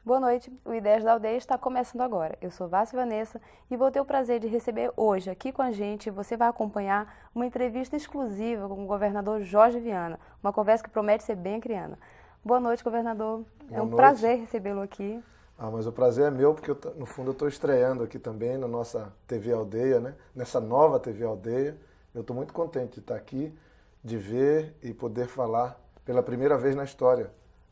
Boa noite, o Ideias da Aldeia está começando agora. Eu sou Vássia Vanessa e vou ter o prazer de receber hoje aqui com a gente, você vai acompanhar uma entrevista exclusiva com o governador Jorge Viana, uma conversa que promete ser bem acriana. Boa noite, governador. É um prazer recebê-lo aqui. Mas o prazer é meu, porque no fundo eu estou estreando aqui também na nossa TV Aldeia, né? Nessa nova TV Aldeia. Eu estou muito contente de estar aqui, de ver e poder falar pela primeira vez na história.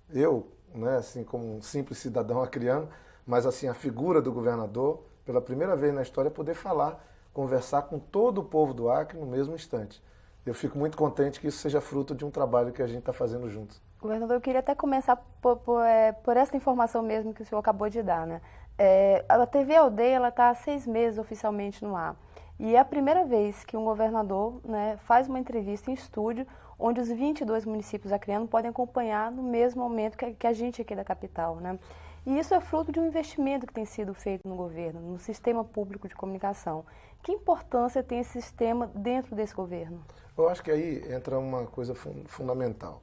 Eu, né, assim como um simples cidadão acriano, mas assim a figura do governador, pela primeira vez na história, poder falar, conversar com todo o povo do Acre no mesmo instante. Eu fico muito contente que isso seja fruto de um trabalho que a gente está fazendo juntos. Governador, eu queria até começar por essa informação mesmo que o senhor acabou de dar, né? A TV Aldeia está há 6 meses oficialmente no ar. E é a primeira vez que um governador, né, faz uma entrevista em estúdio, onde os 22 municípios acreanos podem acompanhar no mesmo momento que a gente aqui da capital, né? E isso é fruto de um investimento que tem sido feito no governo, no sistema público de comunicação. Que importância tem esse sistema dentro desse governo? Eu acho que aí entra uma coisa fundamental.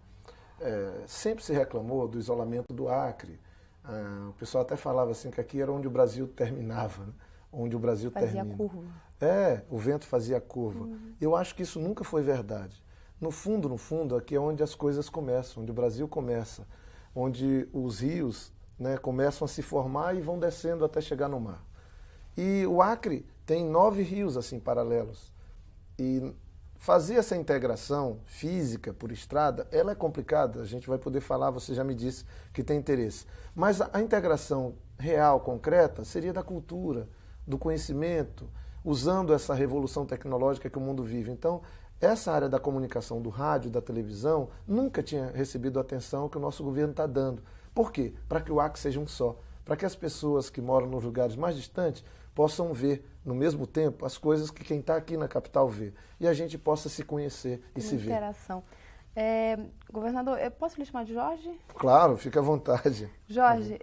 Sempre se reclamou do isolamento do Acre. O pessoal até falava assim que aqui era onde o Brasil terminava, né? Onde o Brasil termina. Fazia curva. O vento fazia curva. Eu acho que isso nunca foi verdade. No fundo, aqui é onde as coisas começam, onde o Brasil começa, onde os rios, né, começam a se formar e vão descendo até chegar no mar. E o Acre tem 9 rios assim paralelos. E fazer essa integração física por estrada, ela é complicada, a gente vai poder falar, você já me disse que tem interesse. Mas a integração real, concreta, seria da cultura, do conhecimento, usando essa revolução tecnológica que o mundo vive. Então, essa área da comunicação, do rádio, da televisão, nunca tinha recebido a atenção que o nosso governo está dando. Por quê? Para que o Acre seja um só. Para que as pessoas que moram nos lugares mais distantes possam ver, no mesmo tempo, as coisas que quem está aqui na capital vê. E a gente possa se conhecer e se ver. Interação. Governador, eu posso lhe chamar de Jorge? Claro, fica à vontade. Jorge,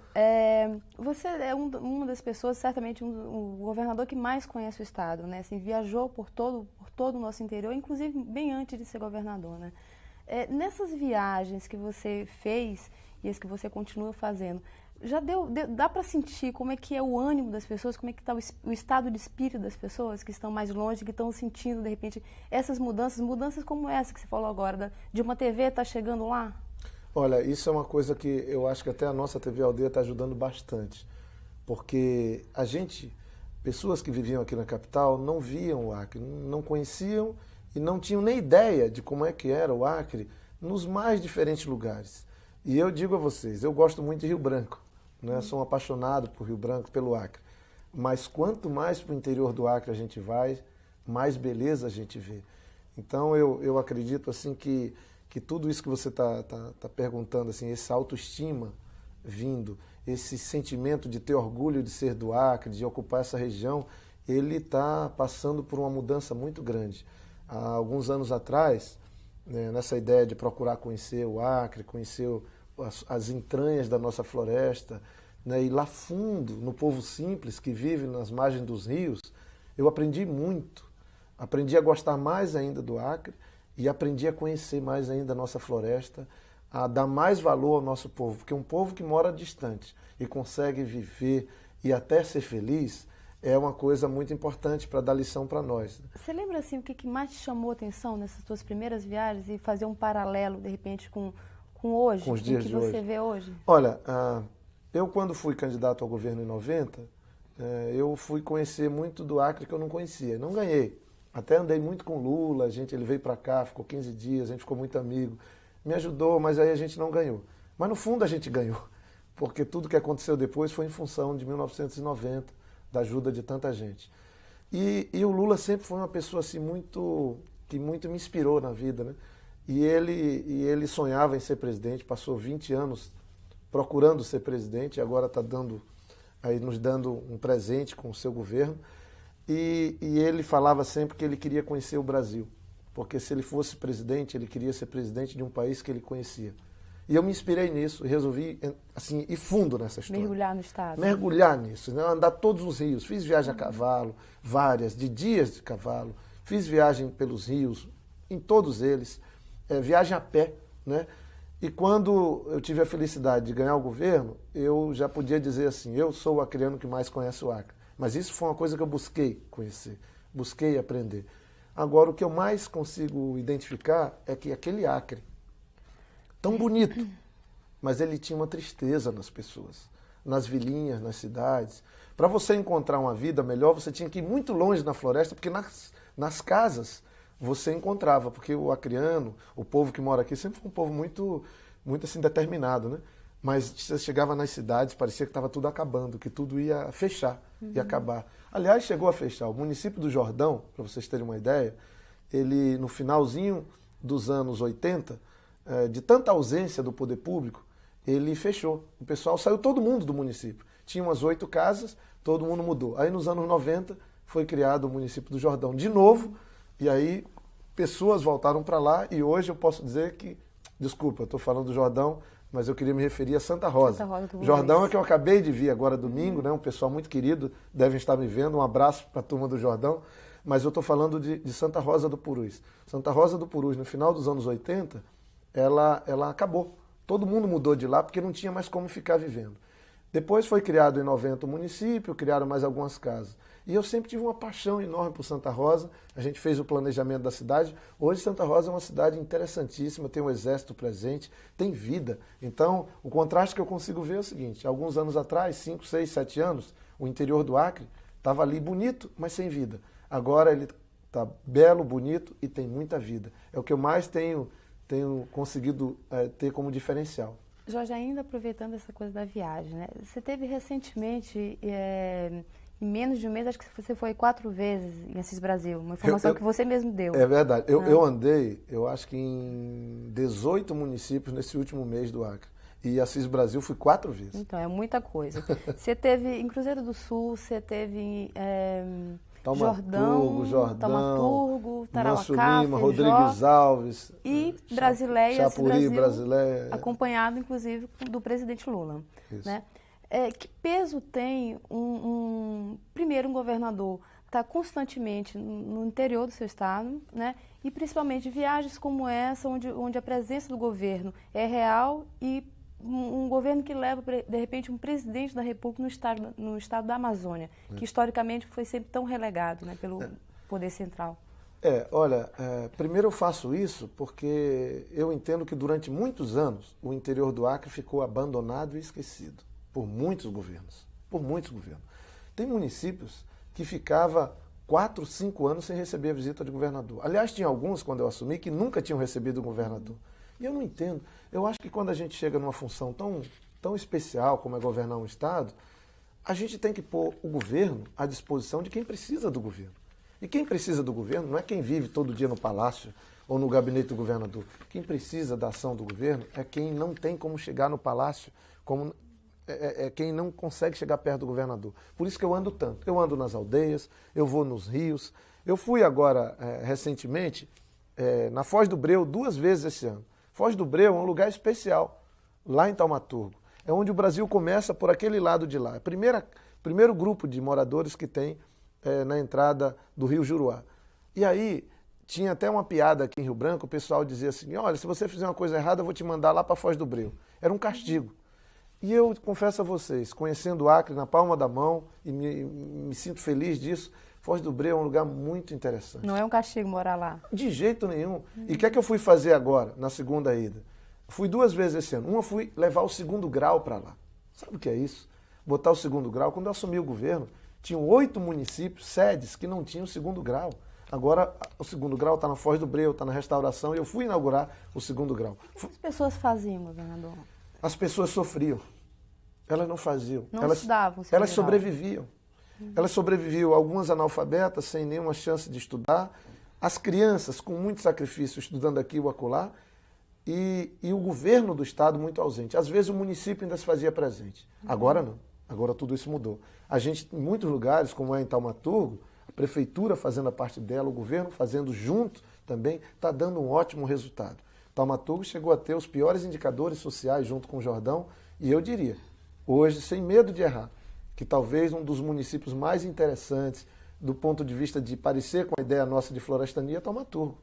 você é uma das pessoas, certamente o governador que mais conhece o Estado, né? Assim, viajou por todo o nosso interior, inclusive bem antes de ser governador, né? Nessas viagens que você fez e as que você continua fazendo, dá para sentir como é que é o ânimo das pessoas, como é que está o estado de espírito das pessoas que estão mais longe, que estão sentindo, de repente, essas mudanças como essa que você falou agora, de uma TV estar chegando lá? Olha, isso é uma coisa que eu acho que até a nossa TV Aldeia está ajudando bastante, porque pessoas que viviam aqui na capital não viam o Acre, não conheciam e não tinham nem ideia de como é que era o Acre nos mais diferentes lugares. E eu digo a vocês, eu gosto muito de Rio Branco, né? Sou um apaixonado por Rio Branco, pelo Acre. Mas quanto mais para o interior do Acre a gente vai, mais beleza a gente vê. Então eu acredito assim que tudo isso que você tá perguntando, assim, essa autoestima vindo, esse sentimento de ter orgulho de ser do Acre, de ocupar essa região, ele está passando por uma mudança muito grande. Há alguns anos atrás, né, nessa ideia de procurar conhecer o Acre, conhecer as entranhas da nossa floresta, né, e lá fundo, no povo simples que vive nas margens dos rios, eu aprendi muito. Aprendi a gostar mais ainda do Acre e aprendi a conhecer mais ainda a nossa floresta, a dar mais valor ao nosso povo, porque um povo que mora distante e consegue viver e até ser feliz é uma coisa muito importante para dar lição para nós. Você lembra assim o que mais te chamou a atenção nessas suas primeiras viagens e fazer um paralelo, de repente, com hoje, com os dias o que de você hoje? vê hoje? Olha, eu quando fui candidato ao governo em 90, eu fui conhecer muito do Acre que eu não conhecia. Não ganhei. Até andei muito com o Lula, ele veio para cá, ficou 15 dias, a gente ficou muito amigo. Me ajudou, mas aí a gente não ganhou. Mas no fundo a gente ganhou, porque tudo que aconteceu depois foi em função de 1990, da ajuda de tanta gente. E o Lula sempre foi uma pessoa assim que muito me inspirou na vida, né? E ele sonhava em ser presidente, passou 20 anos procurando ser presidente, e agora está nos dando um presente com o seu governo. E ele falava sempre que ele queria conhecer o Brasil, porque se ele fosse presidente, ele queria ser presidente de um país que ele conhecia. E eu me inspirei nisso e resolvi assim, ir fundo nessa história. Mergulhar no Estado. Mergulhar nisso, né? Andar todos os rios. Fiz viagem a cavalo, várias, de dias de cavalo. Fiz viagem pelos rios, em todos eles. Viagem a pé, né? E quando eu tive a felicidade de ganhar o governo, eu já podia dizer assim, eu sou o acreano que mais conhece o Acre. Mas isso foi uma coisa que eu busquei conhecer, busquei aprender. Agora, o que eu mais consigo identificar é que aquele Acre, tão bonito, mas ele tinha uma tristeza nas pessoas, nas vilinhas, nas cidades. Para você encontrar uma vida melhor, você tinha que ir muito longe na floresta, porque nas casas você encontrava, porque o acreano, o povo que mora aqui, sempre foi um povo muito, muito assim, determinado, né? Mas você chegava nas cidades, parecia que estava tudo acabando, que tudo ia fechar, ia acabar. Aliás, chegou a fechar. O município do Jordão, para vocês terem uma ideia, ele, no finalzinho dos anos 80, de tanta ausência do poder público, ele fechou. O pessoal saiu, todo mundo do município. Tinha umas 8 casas, todo mundo mudou. Aí nos anos 90 foi criado o município do Jordão de novo, e aí pessoas voltaram para lá, e hoje eu posso dizer que, desculpa, eu estou falando do Jordão, mas eu queria me referir a Santa Rosa. Santa Rosa do Jordão é que eu acabei de vir agora domingo, né? Um pessoal muito querido, devem estar me vendo. Um abraço para a turma do Jordão. Mas eu estou falando de Santa Rosa do Purus. Santa Rosa do Purus, no final dos anos 80, ela acabou. Todo mundo mudou de lá porque não tinha mais como ficar vivendo. Depois foi criado em 90 o município, criaram mais algumas casas. E eu sempre tive uma paixão enorme por Santa Rosa. A gente fez o planejamento da cidade. Hoje Santa Rosa é uma cidade interessantíssima, tem um exército presente, tem vida. Então, o contraste que eu consigo ver é o seguinte, alguns anos atrás, 5, 6, 7 anos, o interior do Acre estava ali bonito, mas sem vida. Agora ele está belo, bonito e tem muita vida. É o que eu mais tenho conseguido ter como diferencial. Jorge, ainda aproveitando essa coisa da viagem, né? Você teve recentemente, em menos de um mês, acho que você foi 4 vezes em Assis Brasil, uma informação que você mesmo deu. É verdade. Eu andei, eu acho que em 18 municípios nesse último mês do Acre. E Assis Brasil fui 4 vezes. Então, é muita coisa. Você teve em Cruzeiro do Sul, você teve em Jordão, Taumaturgo, Tarauacá, Lima, Rodrigues Alves. E Brasileia, Chapuri, Brasileia. Acompanhado, inclusive, do presidente Lula. Isso. Né? Que peso tem primeiro, um governador que está constantemente no interior do seu estado, né? E principalmente viagens como essa, onde a presença do governo é real e um governo que leva, de repente, um presidente da República no estado da Amazônia, que historicamente foi sempre tão relegado, né, pelo poder central. Olha, primeiro eu faço isso porque eu entendo que durante muitos anos o interior do Acre ficou abandonado e esquecido por muitos governos. Por muitos governos. Tem municípios que ficava 4, 5 anos sem receber a visita de governador. Aliás, tinha alguns, quando eu assumi, que nunca tinham recebido o governador. E eu não entendo. Eu acho que quando a gente chega numa função tão especial como é governar um estado, a gente tem que pôr o governo à disposição de quem precisa do governo. E quem precisa do governo não é quem vive todo dia no palácio ou no gabinete do governador. Quem precisa da ação do governo é quem não tem como chegar no palácio, quem não consegue chegar perto do governador. Por isso que eu ando tanto. Eu ando nas aldeias, eu vou nos rios. Eu fui agora, recentemente, na Foz do Breu 2 vezes esse ano. Foz do Breu é um lugar especial, lá em Taumaturgo. É onde o Brasil começa por aquele lado de lá. É o primeiro grupo de moradores que tem na entrada do Rio Juruá. E aí, tinha até uma piada aqui em Rio Branco, o pessoal dizia assim, olha, se você fizer uma coisa errada, eu vou te mandar lá para Foz do Breu. Era um castigo. E eu confesso a vocês, conhecendo o Acre na palma da mão, e me sinto feliz disso, Foz do Breu é um lugar muito interessante. Não é um castigo morar lá? De jeito nenhum. E o que é que eu fui fazer agora, na segunda ida? Fui 2 vezes esse ano. Uma fui levar o 2º grau para lá. Sabe o que é isso? Botar o 2º grau. Quando eu assumi o governo, tinham 8 municípios, sedes, que não tinham o 2º grau. Agora, o 2º grau está na Foz do Breu, está na restauração, e eu fui inaugurar o 2º grau. O que as pessoas faziam, governador? As pessoas sofriam. Elas não faziam. Não estudavam. Elas sobreviviam. Elas sobreviviam, algumas analfabetas, sem nenhuma chance de estudar. As crianças, com muito sacrifício, estudando aqui ou acolá. E o governo do estado muito ausente. Às vezes o município ainda se fazia presente. Agora não. Agora tudo isso mudou. A gente, em muitos lugares, como é em Taumaturgo, a prefeitura fazendo a parte dela, o governo fazendo junto também, está dando um ótimo resultado. Taumaturgo chegou a ter os piores indicadores sociais junto com o Jordão, e eu diria, hoje, sem medo de errar, que talvez um dos municípios mais interessantes do ponto de vista de parecer com a ideia nossa de florestania é Taumaturgo.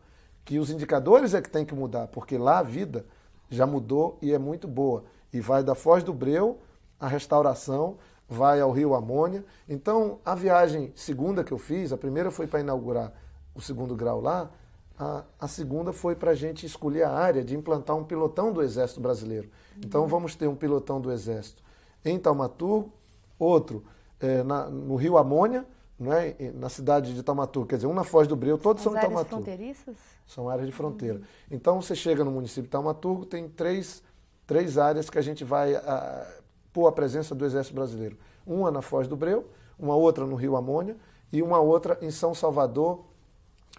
Que os indicadores é que tem que mudar, porque lá a vida já mudou e é muito boa. E vai da Foz do Breu à restauração, vai ao Rio Amônia. Então, a viagem segunda que eu fiz, a primeira foi para inaugurar o 2º grau lá, a segunda foi para a gente escolher a área de implantar um pilotão do Exército Brasileiro. Então, vamos ter um pilotão do Exército em Taumaturgo, outro no Rio Amônia, né, na cidade de Taumaturgo, quer dizer, um na Foz do Breu, todos são em Taumaturgo. São áreas fronteiriças? São áreas de fronteira. Então, você chega no município de Taumaturgo, tem três áreas que a gente vai pôr a presença do Exército Brasileiro. Uma na Foz do Breu, uma outra no Rio Amônia e uma outra em São Salvador,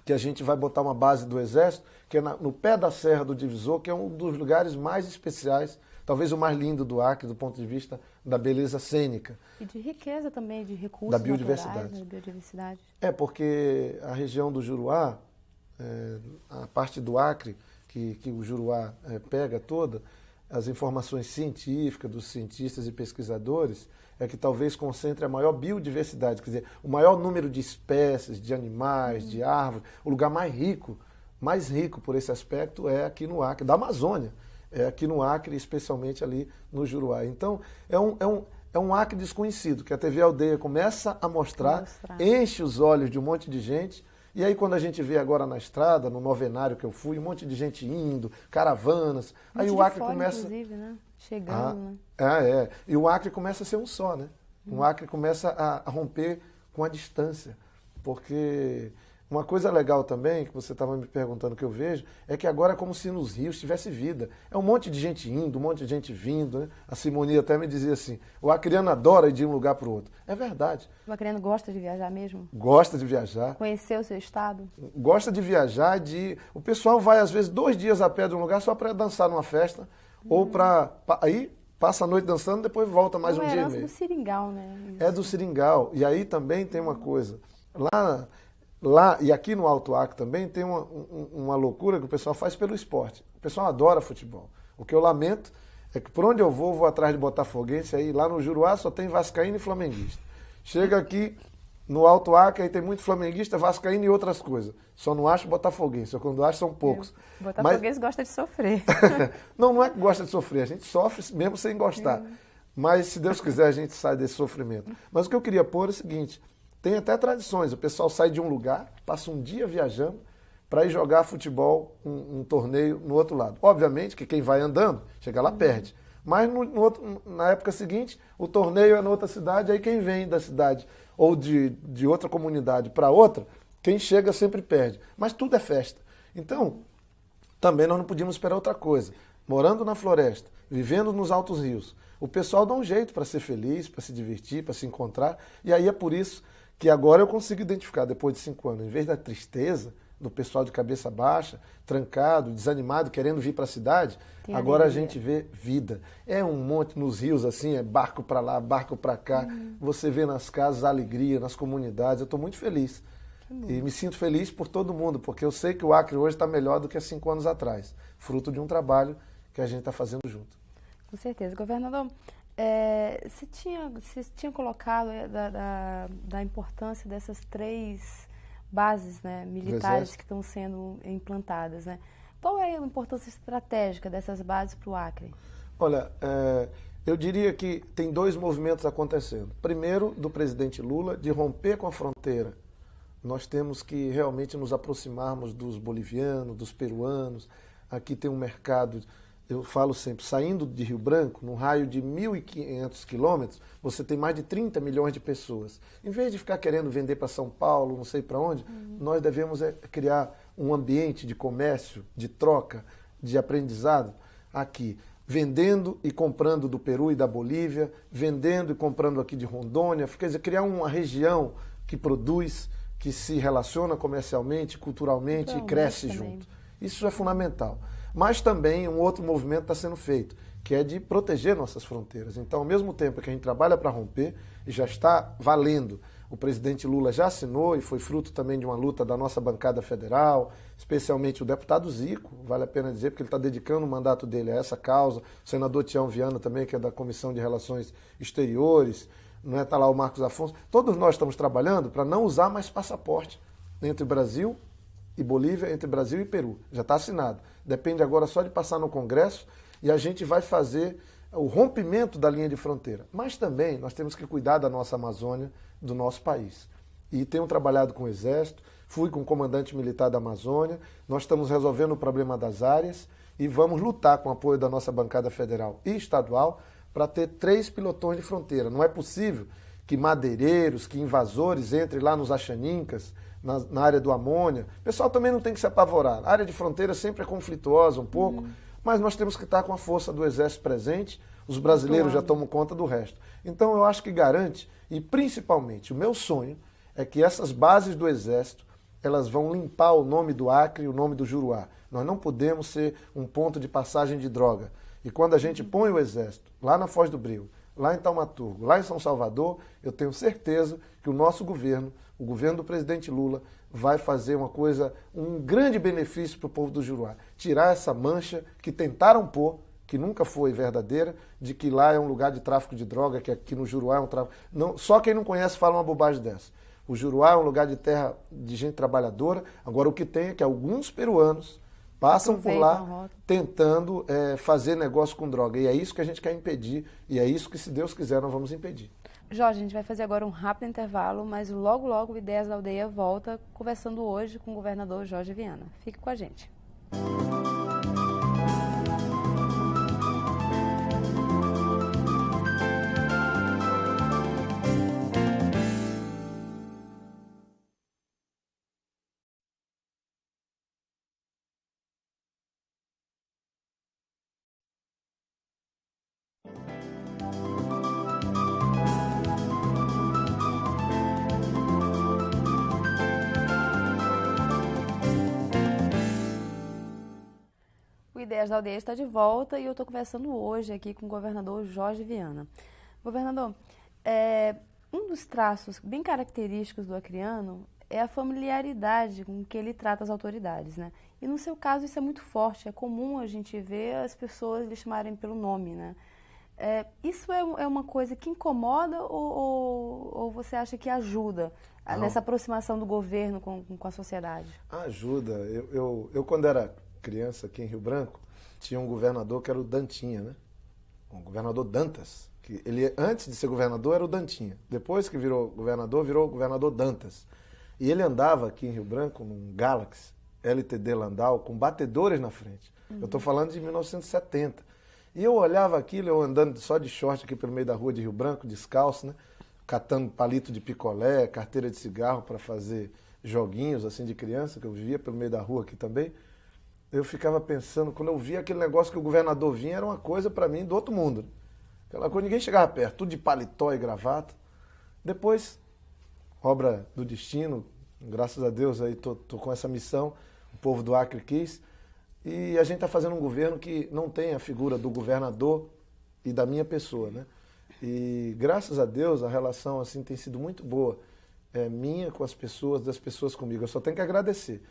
que a gente vai botar uma base do Exército, que é no pé da Serra do Divisor, que é um dos lugares mais especiais, talvez o mais lindo do Acre, do ponto de vista da beleza cênica. E de riqueza também, de recursos da biodiversidade. naturais, da biodiversidade. Porque a região do Juruá, a parte do Acre, que o Juruá pega toda, as informações científicas dos cientistas e pesquisadores, é que talvez concentre a maior biodiversidade, quer dizer, o maior número de espécies, de animais, de árvores, o lugar mais rico por esse aspecto é aqui no Acre, da Amazônia, é aqui no Acre, especialmente ali no Juruá. Então, é um Acre desconhecido, que a TV Aldeia começa a mostrar, enche os olhos de um monte de gente, e aí quando a gente vê agora na estrada, no novenário que eu fui, um monte de gente indo, caravanas, aí o Acre começa... inclusive, né? Chegando, né? E o Acre começa a ser um só, né? O Acre começa a romper com a distância, porque uma coisa legal também, que você estava me perguntando que eu vejo, é que agora é como se nos rios tivesse vida. É um monte de gente indo, um monte de gente vindo, né? A Simone até me dizia assim, o acreano adora ir de um lugar para o outro. É verdade. O acreano gosta de viajar mesmo? Gosta de viajar. Conhecer o seu estado? Gosta de viajar, o pessoal vai às vezes 2 dias a pé de um lugar só para dançar numa festa, ou para... Aí passa a noite dançando, depois volta mais um dia e meio. É do Seringal, né? Isso. É do Seringal. E aí também tem uma coisa. Lá e aqui no Alto Acre também tem uma loucura que o pessoal faz pelo esporte. O pessoal adora futebol. O que eu lamento é que por onde eu vou atrás de botafoguense, aí lá no Juruá só tem vascaíno e flamenguista. Chega aqui no Alto Acre, aí tem muito flamenguista, vascaíno e outras coisas. Só não acho botafoguense, ou quando acho são poucos. Botafoguense gosta de sofrer. Não é que gosta de sofrer, a gente sofre mesmo sem gostar. Mas se Deus quiser a gente sai desse sofrimento. Mas o que eu queria pôr é o seguinte... Tem até tradições, o pessoal sai de um lugar, passa um dia viajando para ir jogar futebol, um torneio no outro lado. Obviamente que quem vai andando, chega lá perde. Mas na época seguinte, o torneio é na outra cidade, aí quem vem da cidade ou de outra comunidade para outra, quem chega sempre perde. Mas tudo é festa. Então, também nós não podíamos esperar outra coisa. Morando na floresta, vivendo nos altos rios, o pessoal dá um jeito para ser feliz, para se divertir, para se encontrar, e aí é por isso que agora eu consigo identificar, depois de 5 anos, em vez da tristeza, do pessoal de cabeça baixa, trancado, desanimado, querendo vir para a cidade, agora a gente vê vida. É um monte nos rios assim, é barco para lá, barco para cá. Você vê nas casas a alegria, nas comunidades. Eu estou muito feliz. E me sinto feliz por todo mundo, porque eu sei que o Acre hoje está melhor do que há 5 anos atrás, fruto de um trabalho que a gente está fazendo junto. Com certeza. Governador, você tinha colocado da importância dessas 3 bases, né, militares que estão sendo implantadas, né? Qual é a importância estratégica dessas bases para o Acre? Olha, eu diria que tem 2 movimentos acontecendo. Primeiro, do presidente Lula, de romper com a fronteira. Nós temos que realmente nos aproximarmos dos bolivianos, dos peruanos. Aqui tem um mercado... Eu falo sempre, saindo de Rio Branco, num raio de 1.500 quilômetros, você tem mais de 30 milhões de pessoas. Em vez de ficar querendo vender para São Paulo, não sei para onde, nós devemos criar um ambiente de comércio, de troca, de aprendizado aqui. Vendendo e comprando do Peru e da Bolívia, vendendo e comprando aqui de Rondônia. Quer dizer, criar uma região que produz, que se relaciona comercialmente, culturalmente e cresce junto. Isso é fundamental. Mas também um outro movimento está sendo feito, que é de proteger nossas fronteiras. Então, ao mesmo tempo que a gente trabalha para romper, e já está valendo o presidente Lula já assinou e foi fruto também de uma luta da nossa bancada federal, especialmente o deputado Zico, vale a pena dizer, porque ele está dedicando o mandato dele a essa causa, o senador Tião Viana também, que é da Comissão de Relações Exteriores, não é? Está lá o Marcos Afonso. Todos nós estamos trabalhando para não usar mais passaporte entre Brasil e Bolívia, entre Brasil e Peru. Já está assinado. Depende agora só de passar no Congresso e a gente vai fazer o rompimento da linha de fronteira. Mas também nós temos que cuidar da nossa Amazônia, do nosso país. E tenho trabalhado com o Exército, fui com o comandante militar da Amazônia, nós estamos resolvendo o problema das áreas e vamos lutar com o apoio da nossa bancada federal e estadual para ter 3 pilotões de fronteira. Não é possível que madeireiros, que invasores entrem lá nos Axanincas, na área do Amônia. O pessoal também não tem que se apavorar. A área de fronteira sempre é conflituosa um pouco, mas nós temos que estar com a força do Exército presente, os brasileiros já tomam conta do resto. Então eu acho que garante, e principalmente o meu sonho, é que essas bases do Exército, elas vão limpar o nome do Acre e o nome do Juruá. Nós não podemos ser um ponto de passagem de droga. E quando a gente põe o Exército lá na Foz do Bril, lá em Taumaturgo, lá em São Salvador, eu tenho certeza que o nosso governo, o governo do presidente Lula, vai fazer uma coisa, um grande benefício para o povo do Juruá. Tirar essa mancha que tentaram pôr, que nunca foi verdadeira, de que lá é um lugar de tráfico de droga, que aqui no Juruá é um tráfico... Não, só quem não conhece fala uma bobagem dessa. O Juruá é um lugar de terra de gente trabalhadora. Agora o que tem é que alguns peruanos passam por lá tentando fazer negócio com droga. E é isso que a gente quer impedir. E é isso que, se Deus quiser, nós vamos impedir. Jorge, a gente vai fazer agora um rápido intervalo, mas logo, logo o Ideias da Aldeia volta, conversando hoje com o governador Jorge Viana. Fique com a gente. O Ideias da Aldeia está de volta e eu estou conversando hoje aqui com o governador Jorge Viana. Governador, um dos traços bem característicos do acreano é a familiaridade com que ele trata as autoridades, né? E no seu caso isso é muito forte, é comum a gente ver as pessoas lhe chamarem pelo nome, né? Isso é uma coisa que incomoda ou você acha que ajuda nessa aproximação do governo com a sociedade? Ajuda. Eu quando era criança aqui em Rio Branco, tinha um governador que era o Dantinha, né? O governador Dantas. Que ele, antes de ser governador, era o Dantinha. Depois que virou o governador Dantas. E ele andava aqui em Rio Branco, num Galaxy LTD Landau, com batedores na frente. Eu estou falando de 1970. E eu olhava aquilo, eu andando só de short aqui pelo meio da rua de Rio Branco, descalço, né? Catando palito de picolé, carteira de cigarro para fazer joguinhos assim de criança, que eu vivia pelo meio da rua aqui também. Eu ficava pensando, quando eu via aquele negócio que o governador vinha, era uma coisa para mim do outro mundo. Aquela coisa, ninguém chegava perto, tudo de paletó e gravata. Depois, obra do destino, graças a Deus, aí tô com essa missão, o povo do Acre quis, e a gente está fazendo um governo que não tem a figura do governador e da minha pessoa, né? E graças a Deus a relação assim tem sido muito boa, minha com as pessoas, das pessoas comigo. Eu só tenho que agradecer.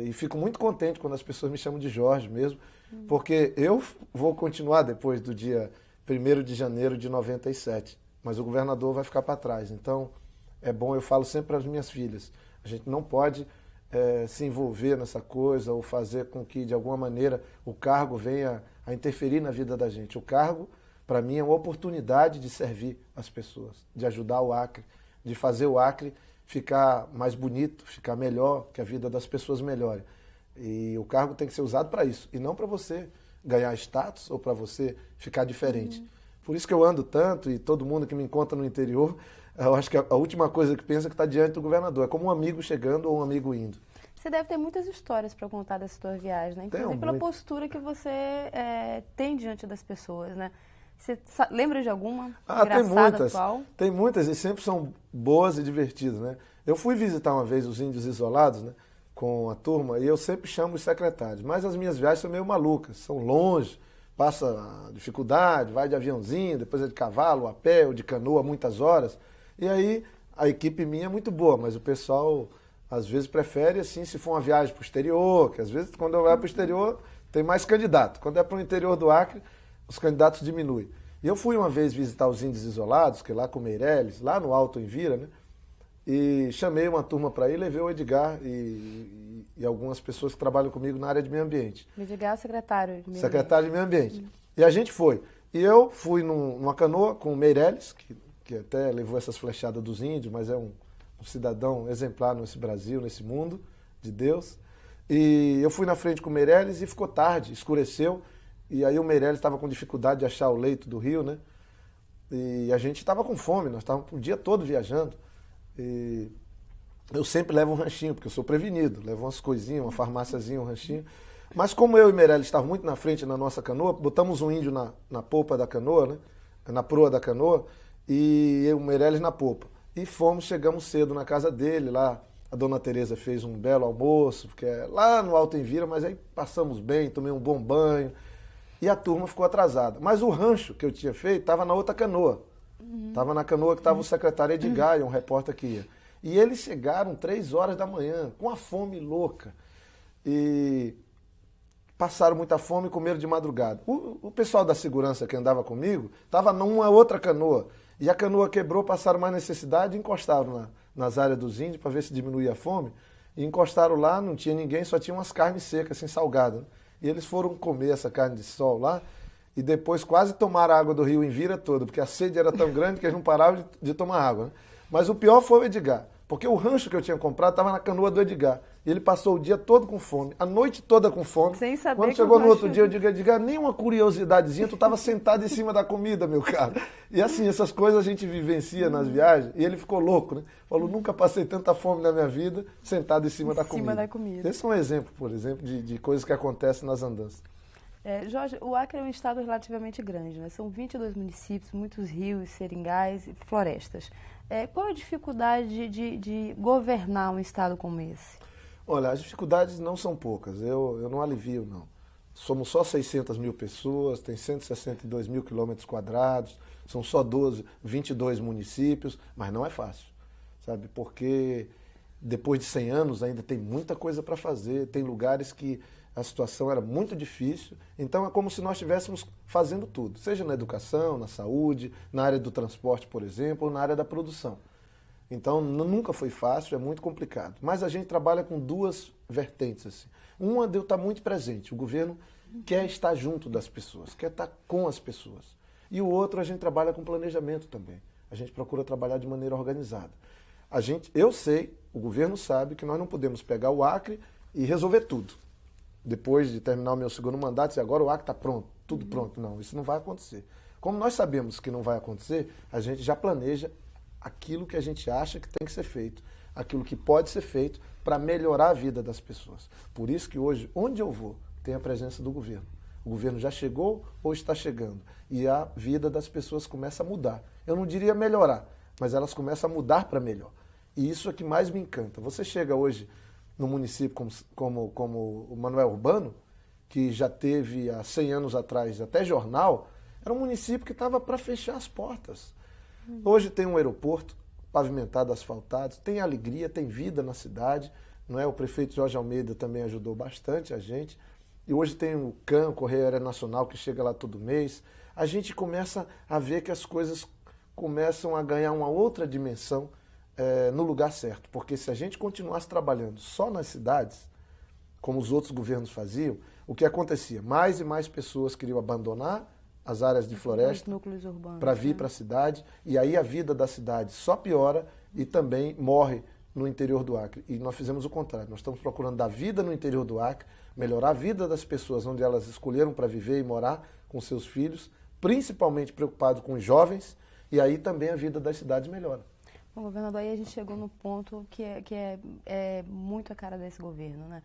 E fico muito contente quando as pessoas me chamam de Jorge mesmo, porque eu vou continuar depois do dia 1º de janeiro de 97, mas o governador vai ficar para trás. Então, é bom, eu falo sempre para as minhas filhas, a gente não pode se envolver nessa coisa ou fazer com que, de alguma maneira, o cargo venha a interferir na vida da gente. O cargo, para mim, é uma oportunidade de servir as pessoas, de ajudar o Acre, de fazer o Acre ficar mais bonito, ficar melhor, que a vida das pessoas melhore. E o cargo tem que ser usado para isso, e não para você ganhar status ou para você ficar diferente. Por isso que eu ando tanto, e todo mundo que me encontra no interior, eu acho que a última coisa que pensa é que está diante do governador. É como um amigo chegando ou um amigo indo. Você deve ter muitas histórias para contar dessa sua viagem, né? Inclusive pela postura que você tem diante das pessoas, né? Você lembra de alguma engraçada, atual? Tem muitas e sempre são boas e divertidas, né? Eu fui visitar uma vez os índios isolados, né, com a turma, e eu sempre chamo os secretários. Mas as minhas viagens são meio malucas, são longe, passa dificuldade, vai de aviãozinho, depois é de cavalo, a pé ou de canoa, muitas horas. E aí a equipe minha é muito boa, mas o pessoal às vezes prefere, assim, se for uma viagem para o exterior, que às vezes quando eu vou para o exterior tem mais candidato. Quando é para o interior do Acre, os candidatos diminuem. E eu fui uma vez visitar os Índios Isolados, que é lá com Meireles, lá no Alto Envira, né? E chamei uma turma para ir, levei o Edgar e algumas pessoas que trabalham comigo na área de meio ambiente. O Edgar é secretário de meio ambiente. Secretário de meio ambiente. E a gente foi. E eu fui numa canoa com o Meireles, que até levou essas flechadas dos índios, mas é um cidadão exemplar nesse Brasil, nesse mundo de Deus. E eu fui na frente com o Meireles e ficou tarde, escureceu. E aí o Meireles estava com dificuldade de achar o leito do rio, né? E a gente estava com fome, nós estávamos o dia todo viajando. E eu sempre levo um ranchinho, porque eu sou prevenido. Levo umas coisinhas, uma farmáciazinha, um ranchinho. Mas como eu e Meireles estavam muito na frente na nossa canoa, botamos um índio na polpa da canoa, né? Na proa da canoa, e eu, o Meireles na polpa. E chegamos cedo na casa dele, lá a dona Tereza fez um belo almoço, porque é lá no Alto Envira, mas aí passamos bem, tomei um bom banho, e a turma ficou atrasada. Mas o rancho que eu tinha feito estava na outra canoa. Estava na canoa que estava o secretário Edgar, e um repórter que ia. E eles chegaram 3 horas da manhã, com a fome louca. E passaram muita fome e comeram de madrugada. O pessoal da segurança que andava comigo estava numa outra canoa. E a canoa quebrou, passaram mais necessidade e encostaram nas áreas dos índios para ver se diminuía a fome. E encostaram lá, não tinha ninguém, só tinha umas carnes secas, assim, salgadas. E eles foram comer essa carne de sol lá e depois quase tomaram a água do rio Envira toda, porque a sede era tão grande que eles não paravam de tomar água, né? Mas o pior foi o Edgar, porque o rancho que eu tinha comprado estava na canoa do Edgar. E ele passou o dia todo com fome, a noite toda com fome. Sem saber. Quando chegou no outro dia, eu digo, Edgar, nem uma curiosidadezinha, tu estava sentado em cima da comida, meu caro. E assim, essas coisas a gente vivencia nas viagens, e ele ficou louco, né? Falou, nunca passei tanta fome na minha vida, sentado em cima da comida. Esse é um exemplo, por exemplo, de coisas que acontecem nas andanças. Jorge, o Acre é um estado relativamente grande, né? São 22 municípios, muitos rios, seringais e florestas. Qual a dificuldade de governar um estado como esse? Olha, as dificuldades não são poucas, eu não alivio, não. Somos só 600 mil pessoas, tem 162 mil quilômetros quadrados, são só 22 municípios, mas não é fácil, sabe? Porque depois de 100 anos ainda tem muita coisa para fazer, tem lugares que a situação era muito difícil, então é como se nós estivéssemos fazendo tudo, seja na educação, na saúde, na área do transporte, por exemplo, ou na área da produção. Então, nunca foi fácil, é muito complicado. Mas a gente trabalha com 2 vertentes. Assim. Uma de eu estar muito presente. O governo quer estar junto das pessoas, quer estar com as pessoas. E o outro, a gente trabalha com planejamento também. A gente procura trabalhar de maneira organizada. Eu sei, o governo sabe que nós não podemos pegar o Acre e resolver tudo. Depois de terminar o meu segundo mandato, e agora o Acre está pronto, tudo pronto. Não, isso não vai acontecer. Como nós sabemos que não vai acontecer, a gente já planeja aquilo que a gente acha que tem que ser feito, aquilo que pode ser feito para melhorar a vida das pessoas. Por isso que hoje, onde eu vou, tem a presença do governo. O governo já chegou ou está chegando. E a vida das pessoas começa a mudar. Eu não diria melhorar, mas elas começam a mudar para melhor. E isso é que mais me encanta. Você chega hoje no município como o Manoel Urbano, que já teve há 100 anos atrás até jornal, era um município que estava para fechar as portas. Hoje tem um aeroporto pavimentado, asfaltado, tem alegria, tem vida na cidade, não é? O prefeito Jorge Almeida também ajudou bastante a gente. E hoje tem o CAN, o Correio Aéreo Nacional, que chega lá todo mês. A gente começa a ver que as coisas começam a ganhar uma outra dimensão no lugar certo. Porque se a gente continuasse trabalhando só nas cidades, como os outros governos faziam, o que acontecia? Mais e mais pessoas queriam abandonar as áreas de floresta para vir para a cidade, e aí a vida da cidade só piora e também morre no interior do Acre. E nós fizemos o contrário, nós estamos procurando dar vida no interior do Acre, melhorar a vida das pessoas onde elas escolheram para viver e morar com seus filhos, principalmente preocupados com os jovens, e aí também a vida das cidades melhora. Bom, governador, aí a gente chegou no ponto que é muito a cara desse governo, né?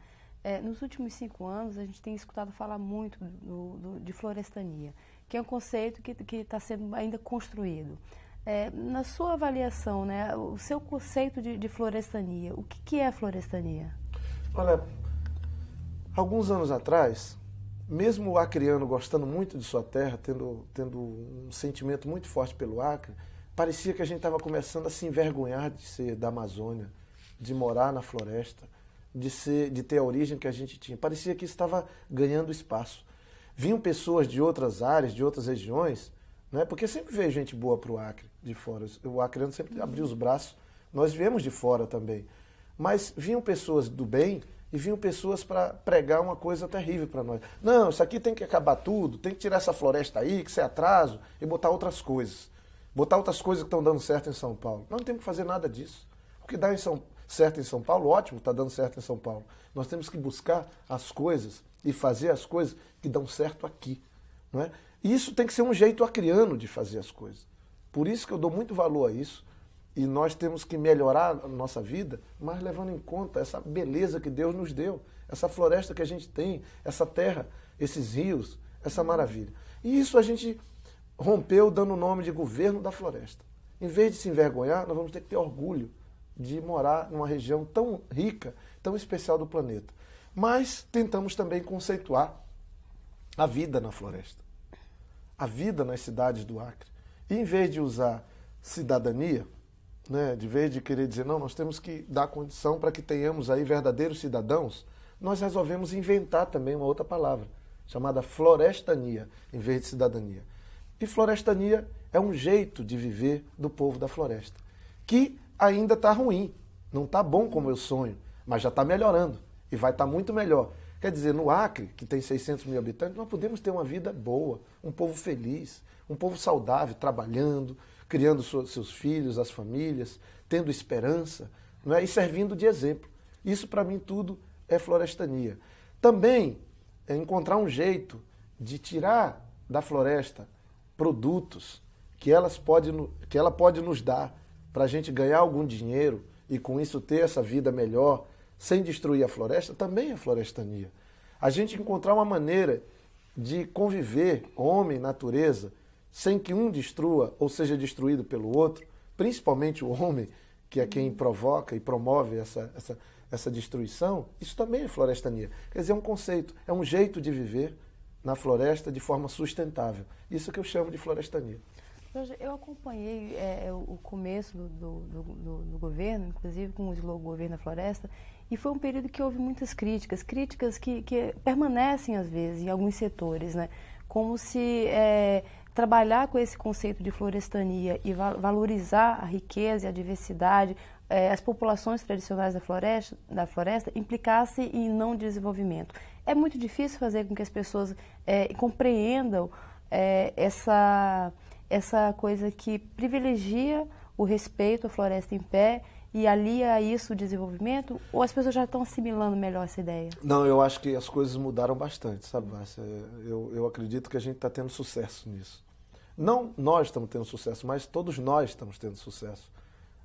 Nos últimos 5 anos, a gente tem escutado falar muito de florestania, que é um conceito que está sendo ainda construído. Na sua avaliação, né, o seu conceito de florestania, o que é a florestania? Olha, alguns anos atrás, mesmo o acreano gostando muito de sua terra, tendo um sentimento muito forte pelo Acre, parecia que a gente estava começando a se envergonhar de ser da Amazônia, de morar na floresta, de ter a origem que a gente tinha. Parecia que isso estava ganhando espaço. Vinham pessoas de outras áreas, de outras regiões, né? Porque sempre veio gente boa para o Acre, de fora. O acreano sempre abriu os braços. Nós viemos de fora também. Mas vinham pessoas do bem e vinham pessoas para pregar uma coisa terrível para nós. Não, isso aqui tem que acabar tudo, tem que tirar essa floresta aí, que isso é atraso, e botar outras coisas. Botar outras coisas que estão dando certo em São Paulo. Nós não temos que fazer nada disso. O que dá certo em São Paulo, ótimo, está dando certo em São Paulo. Nós temos que buscar as coisas e fazer as coisas que dão certo aqui. Não é? E isso tem que ser um jeito acriano de fazer as coisas. Por isso que eu dou muito valor a isso. E nós temos que melhorar a nossa vida, mas levando em conta essa beleza que Deus nos deu, essa floresta que a gente tem, essa terra, esses rios, essa maravilha. E isso a gente rompeu dando o nome de governo da floresta. Em vez de se envergonhar, nós vamos ter que ter orgulho de morar numa região tão rica, tão especial do planeta. Mas tentamos também conceituar a vida na floresta, a vida nas cidades do Acre. E em vez de usar cidadania, né, de vez de querer dizer, não, nós temos que dar condição para que tenhamos aí verdadeiros cidadãos, nós resolvemos inventar também uma outra palavra, chamada florestania, em vez de cidadania. E florestania é um jeito de viver do povo da floresta, que ainda está ruim, não está bom como eu sonho, mas já está melhorando e vai estar muito melhor. Quer dizer, no Acre, que tem 600 mil habitantes, nós podemos ter uma vida boa, um povo feliz, um povo saudável, trabalhando, criando seus filhos, as famílias, tendo esperança, não é? E servindo de exemplo. Isso, para mim, tudo é florestania. Também é encontrar um jeito de tirar da floresta produtos que ela pode nos dar para a gente ganhar algum dinheiro e, com isso, ter essa vida melhor, sem destruir a floresta, também é florestania. A gente encontrar uma maneira de conviver, homem, natureza, sem que um destrua ou seja destruído pelo outro, principalmente o homem, que é quem provoca e promove essa destruição, isso também é florestania. Quer dizer, é um conceito, é um jeito de viver na floresta de forma sustentável. Isso que eu chamo de florestania. Jorge, eu acompanhei o começo do governo, inclusive com o slogan Governo da Floresta, e foi um período que houve muitas críticas que permanecem às vezes em alguns setores, né? Como se trabalhar com esse conceito de florestania e valorizar a riqueza e a diversidade, as populações tradicionais da floresta implicasse em não desenvolvimento. É muito difícil fazer com que as pessoas compreendam essa coisa que privilegia o respeito à floresta em pé e alia a isso o desenvolvimento, ou as pessoas já estão assimilando melhor essa ideia? Não, eu acho que as coisas mudaram bastante, sabe, Márcia? Eu acredito que a gente está tendo sucesso nisso. Não nós estamos tendo sucesso, mas todos nós estamos tendo sucesso.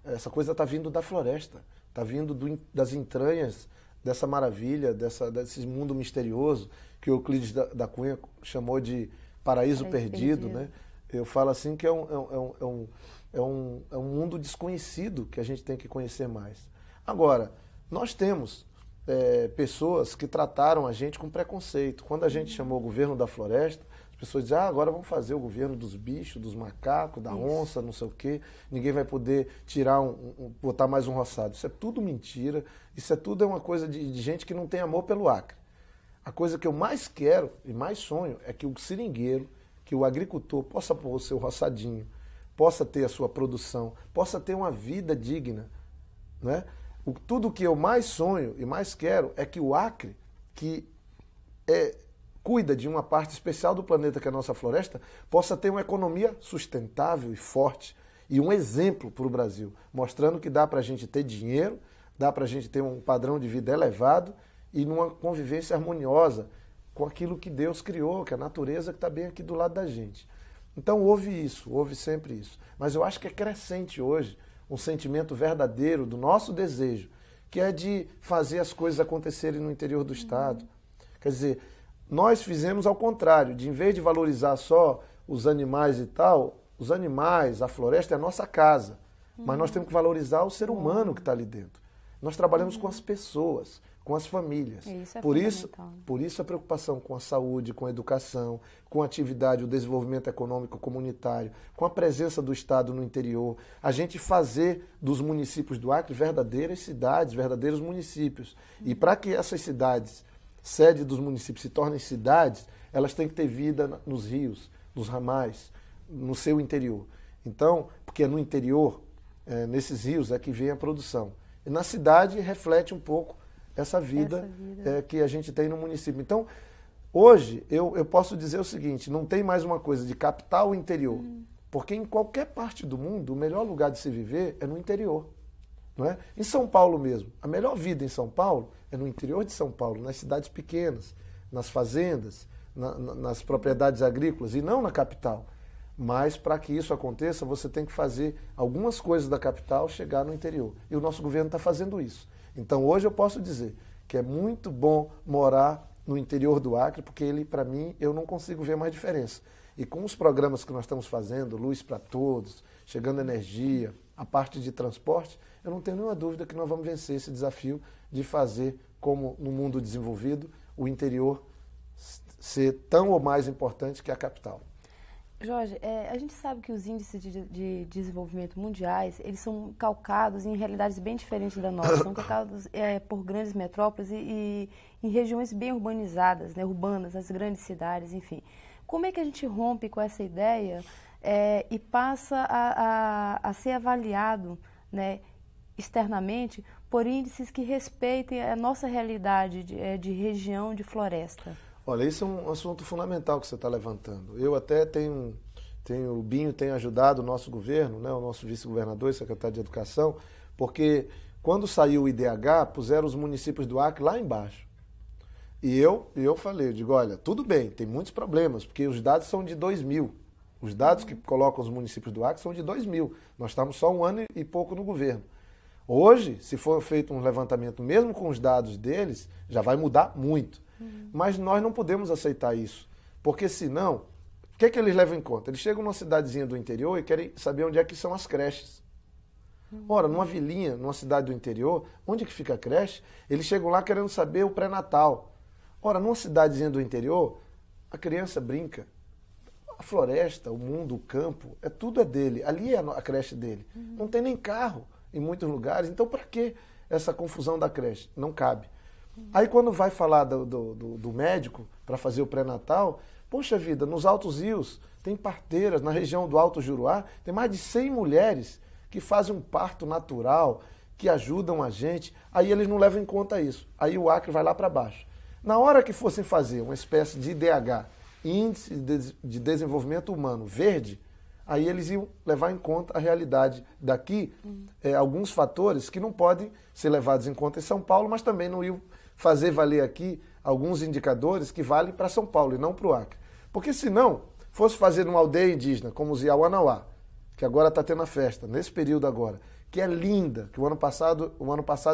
Essa coisa está vindo da floresta, está vindo das entranhas dessa maravilha, desse mundo misterioso que o Euclides da Cunha chamou de paraíso perdido, né? Eu falo assim que é um mundo desconhecido que a gente tem que conhecer mais. Agora, nós temos pessoas que trataram a gente com preconceito. Quando a gente chamou o governo da floresta, as pessoas dizem, agora vamos fazer o governo dos bichos, dos macacos, da onça, não sei o quê. Ninguém vai poder botar mais um roçado. Isso é tudo mentira. Isso é tudo uma coisa de gente que não tem amor pelo Acre. A coisa que eu mais quero e mais sonho é que o seringueiro, que o agricultor possa pôr o seu roçadinho, possa ter a sua produção, possa ter uma vida digna, né? Tudo que eu mais sonho e mais quero é que o Acre, que cuida de uma parte especial do planeta que é a nossa floresta, possa ter uma economia sustentável e forte e um exemplo para o Brasil, mostrando que dá para a gente ter dinheiro, dá para a gente ter um padrão de vida elevado e numa convivência harmoniosa com aquilo que Deus criou, que é a natureza que está bem aqui do lado da gente. Então houve sempre isso. Mas eu acho que é crescente hoje um sentimento verdadeiro do nosso desejo, que é de fazer as coisas acontecerem no interior do Estado. Quer dizer, nós fizemos ao contrário, de em vez de valorizar só os animais e tal, os animais, a floresta é a nossa casa, mas nós temos que valorizar o ser humano que está ali dentro. Nós trabalhamos com as pessoas, com as famílias. Isso é fundamental. Por isso a preocupação com a saúde, com a educação, com a atividade, o desenvolvimento econômico comunitário, com a presença do Estado no interior, a gente fazer dos municípios do Acre verdadeiras cidades, verdadeiros municípios. E para que essas cidades, sede dos municípios, se tornem cidades, elas têm que ter vida nos rios, nos ramais, no seu interior. Então, porque é no interior, nesses rios, é que vem a produção. E na cidade reflete um pouco essa vida. Que a gente tem no município. Então, hoje, eu posso dizer o seguinte, não tem mais uma coisa de capital ou interior. Porque em qualquer parte do mundo, o melhor lugar de se viver é no interior. Não é? Em São Paulo mesmo, a melhor vida em São Paulo é no interior de São Paulo, nas cidades pequenas, nas fazendas, nas propriedades agrícolas, e não na capital. Mas, para que isso aconteça, você tem que fazer algumas coisas da capital chegar no interior. E o nosso governo está fazendo isso. Então, hoje eu posso dizer que é muito bom morar no interior do Acre, porque ele, para mim, eu não consigo ver mais diferença. E com os programas que nós estamos fazendo, Luz para Todos, chegando energia, a parte de transporte, eu não tenho nenhuma dúvida que nós vamos vencer esse desafio de fazer, como no mundo desenvolvido, o interior ser tão ou mais importante que a capital. Jorge, a gente sabe que os índices de desenvolvimento mundiais, eles são calcados em realidades bem diferentes da nossa. São calcados por grandes metrópoles e em regiões bem urbanizadas, né, urbanas, as grandes cidades, enfim. Como é que a gente rompe com essa ideia e passa a ser avaliado, né, externamente por índices que respeitem a nossa realidade de região de floresta? Olha, isso é um assunto fundamental que você está levantando. Eu até o Binho tem ajudado o nosso governo, né, o nosso vice-governador e secretário de Educação, porque quando saiu o IDH, puseram os municípios do Acre lá embaixo. E eu falei, eu digo, olha, tudo bem, tem muitos problemas, porque os dados são de 2000. Os dados que colocam os municípios do Acre são de 2000. Nós estamos só 1 ano e pouco no governo. Hoje, se for feito um levantamento, mesmo com os dados deles, já vai mudar muito. Mas nós não podemos aceitar isso, porque senão, o que eles levam em conta? Eles chegam numa cidadezinha do interior e querem saber onde é que são as creches. Ora, numa vilinha, numa cidade do interior, onde que fica a creche? Eles chegam lá querendo saber o pré-natal. Ora, numa cidadezinha do interior, a criança brinca. A floresta, o mundo, o campo, tudo é dele. Ali é a creche dele. Não tem nem carro em muitos lugares. Então, para que essa confusão da creche? Não cabe. Aí quando vai falar do médico para fazer o pré-natal, poxa vida, nos Altos Rios tem parteiras, na região do Alto Juruá, tem mais de 100 mulheres que fazem um parto natural, que ajudam a gente, aí eles não levam em conta isso. Aí o Acre vai lá para baixo. Na hora que fossem fazer uma espécie de IDH, Índice de Desenvolvimento Humano Verde, aí eles iam levar em conta a realidade daqui, alguns fatores que não podem ser levados em conta em São Paulo, mas também não iam fazer valer aqui alguns indicadores que valem para São Paulo e não para o Acre. Porque senão, fosse fazer numa aldeia indígena, como os Yawanawá, que agora está tendo a festa, nesse período agora, que é linda, que o ano passado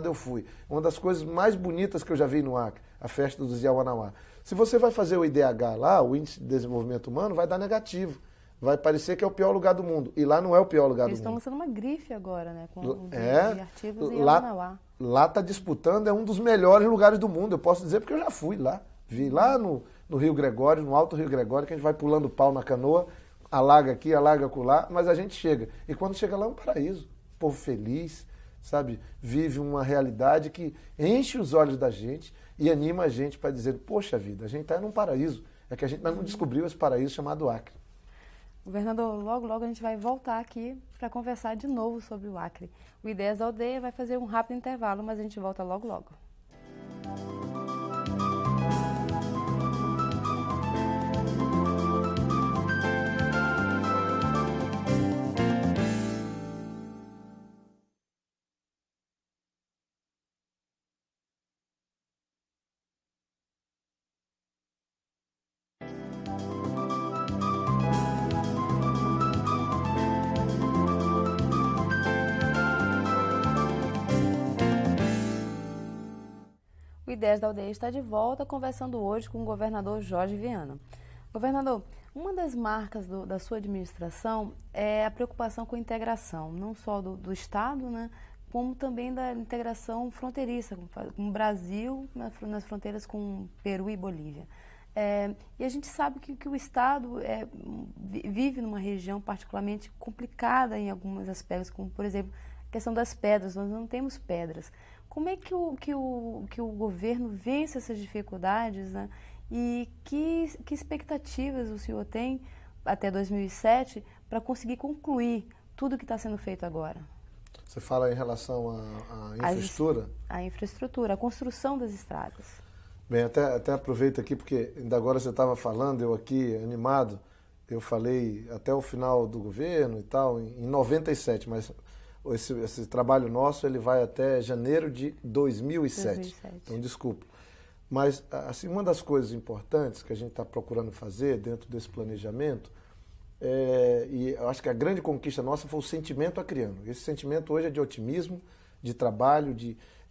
eu fui, uma das coisas mais bonitas que eu já vi no Acre, a festa dos Yawanawá. Se você vai fazer o IDH lá, o Índice de Desenvolvimento Humano, vai dar negativo. Vai parecer que é o pior lugar do mundo. E lá não é o pior lugar do mundo. Eles estão lançando uma grife agora, né? Com de artigos em Yawanawá. Lá está disputando, é um dos melhores lugares do mundo. Eu posso dizer porque eu já fui lá. Vi lá no Rio Gregório, no Alto Rio Gregório, que a gente vai pulando pau na canoa, alaga aqui, alaga acolá, mas a gente chega. E quando chega lá é um paraíso. Povo feliz, sabe? Vive uma realidade que enche os olhos da gente e anima a gente para dizer, poxa vida, a gente está num paraíso. É que a gente não descobriu esse paraíso chamado Acre. Governador, logo a gente vai voltar aqui para conversar de novo sobre o Acre. O Ideias da Aldeia vai fazer um rápido intervalo, mas a gente volta logo. O Ideias da Aldeia está de volta, conversando hoje com o governador Jorge Viana. Governador, uma das marcas da sua administração é a preocupação com a integração, não só do Estado, né, como também da integração fronteiriça com o Brasil, nas fronteiras com Peru e Bolívia. E a gente sabe que o Estado vive numa região particularmente complicada em alguns aspectos, como, por exemplo, a questão das pedras. Nós não temos pedras. Como é que o governo vence essas dificuldades, né? E que expectativas o senhor tem até 2007 para conseguir concluir tudo o que está sendo feito agora? Você fala em relação à infraestrutura? A infraestrutura, a construção das estradas. Bem, até aproveito aqui, porque ainda agora você estava falando, eu aqui animado, eu falei até o final do governo e tal, em 97, mas esse trabalho nosso ele vai até janeiro de 2007. Então, desculpa. Mas, assim, uma das coisas importantes que a gente está procurando fazer dentro desse planejamento, e eu acho que a grande conquista nossa foi o sentimento acriano. Esse sentimento hoje é de otimismo, de trabalho,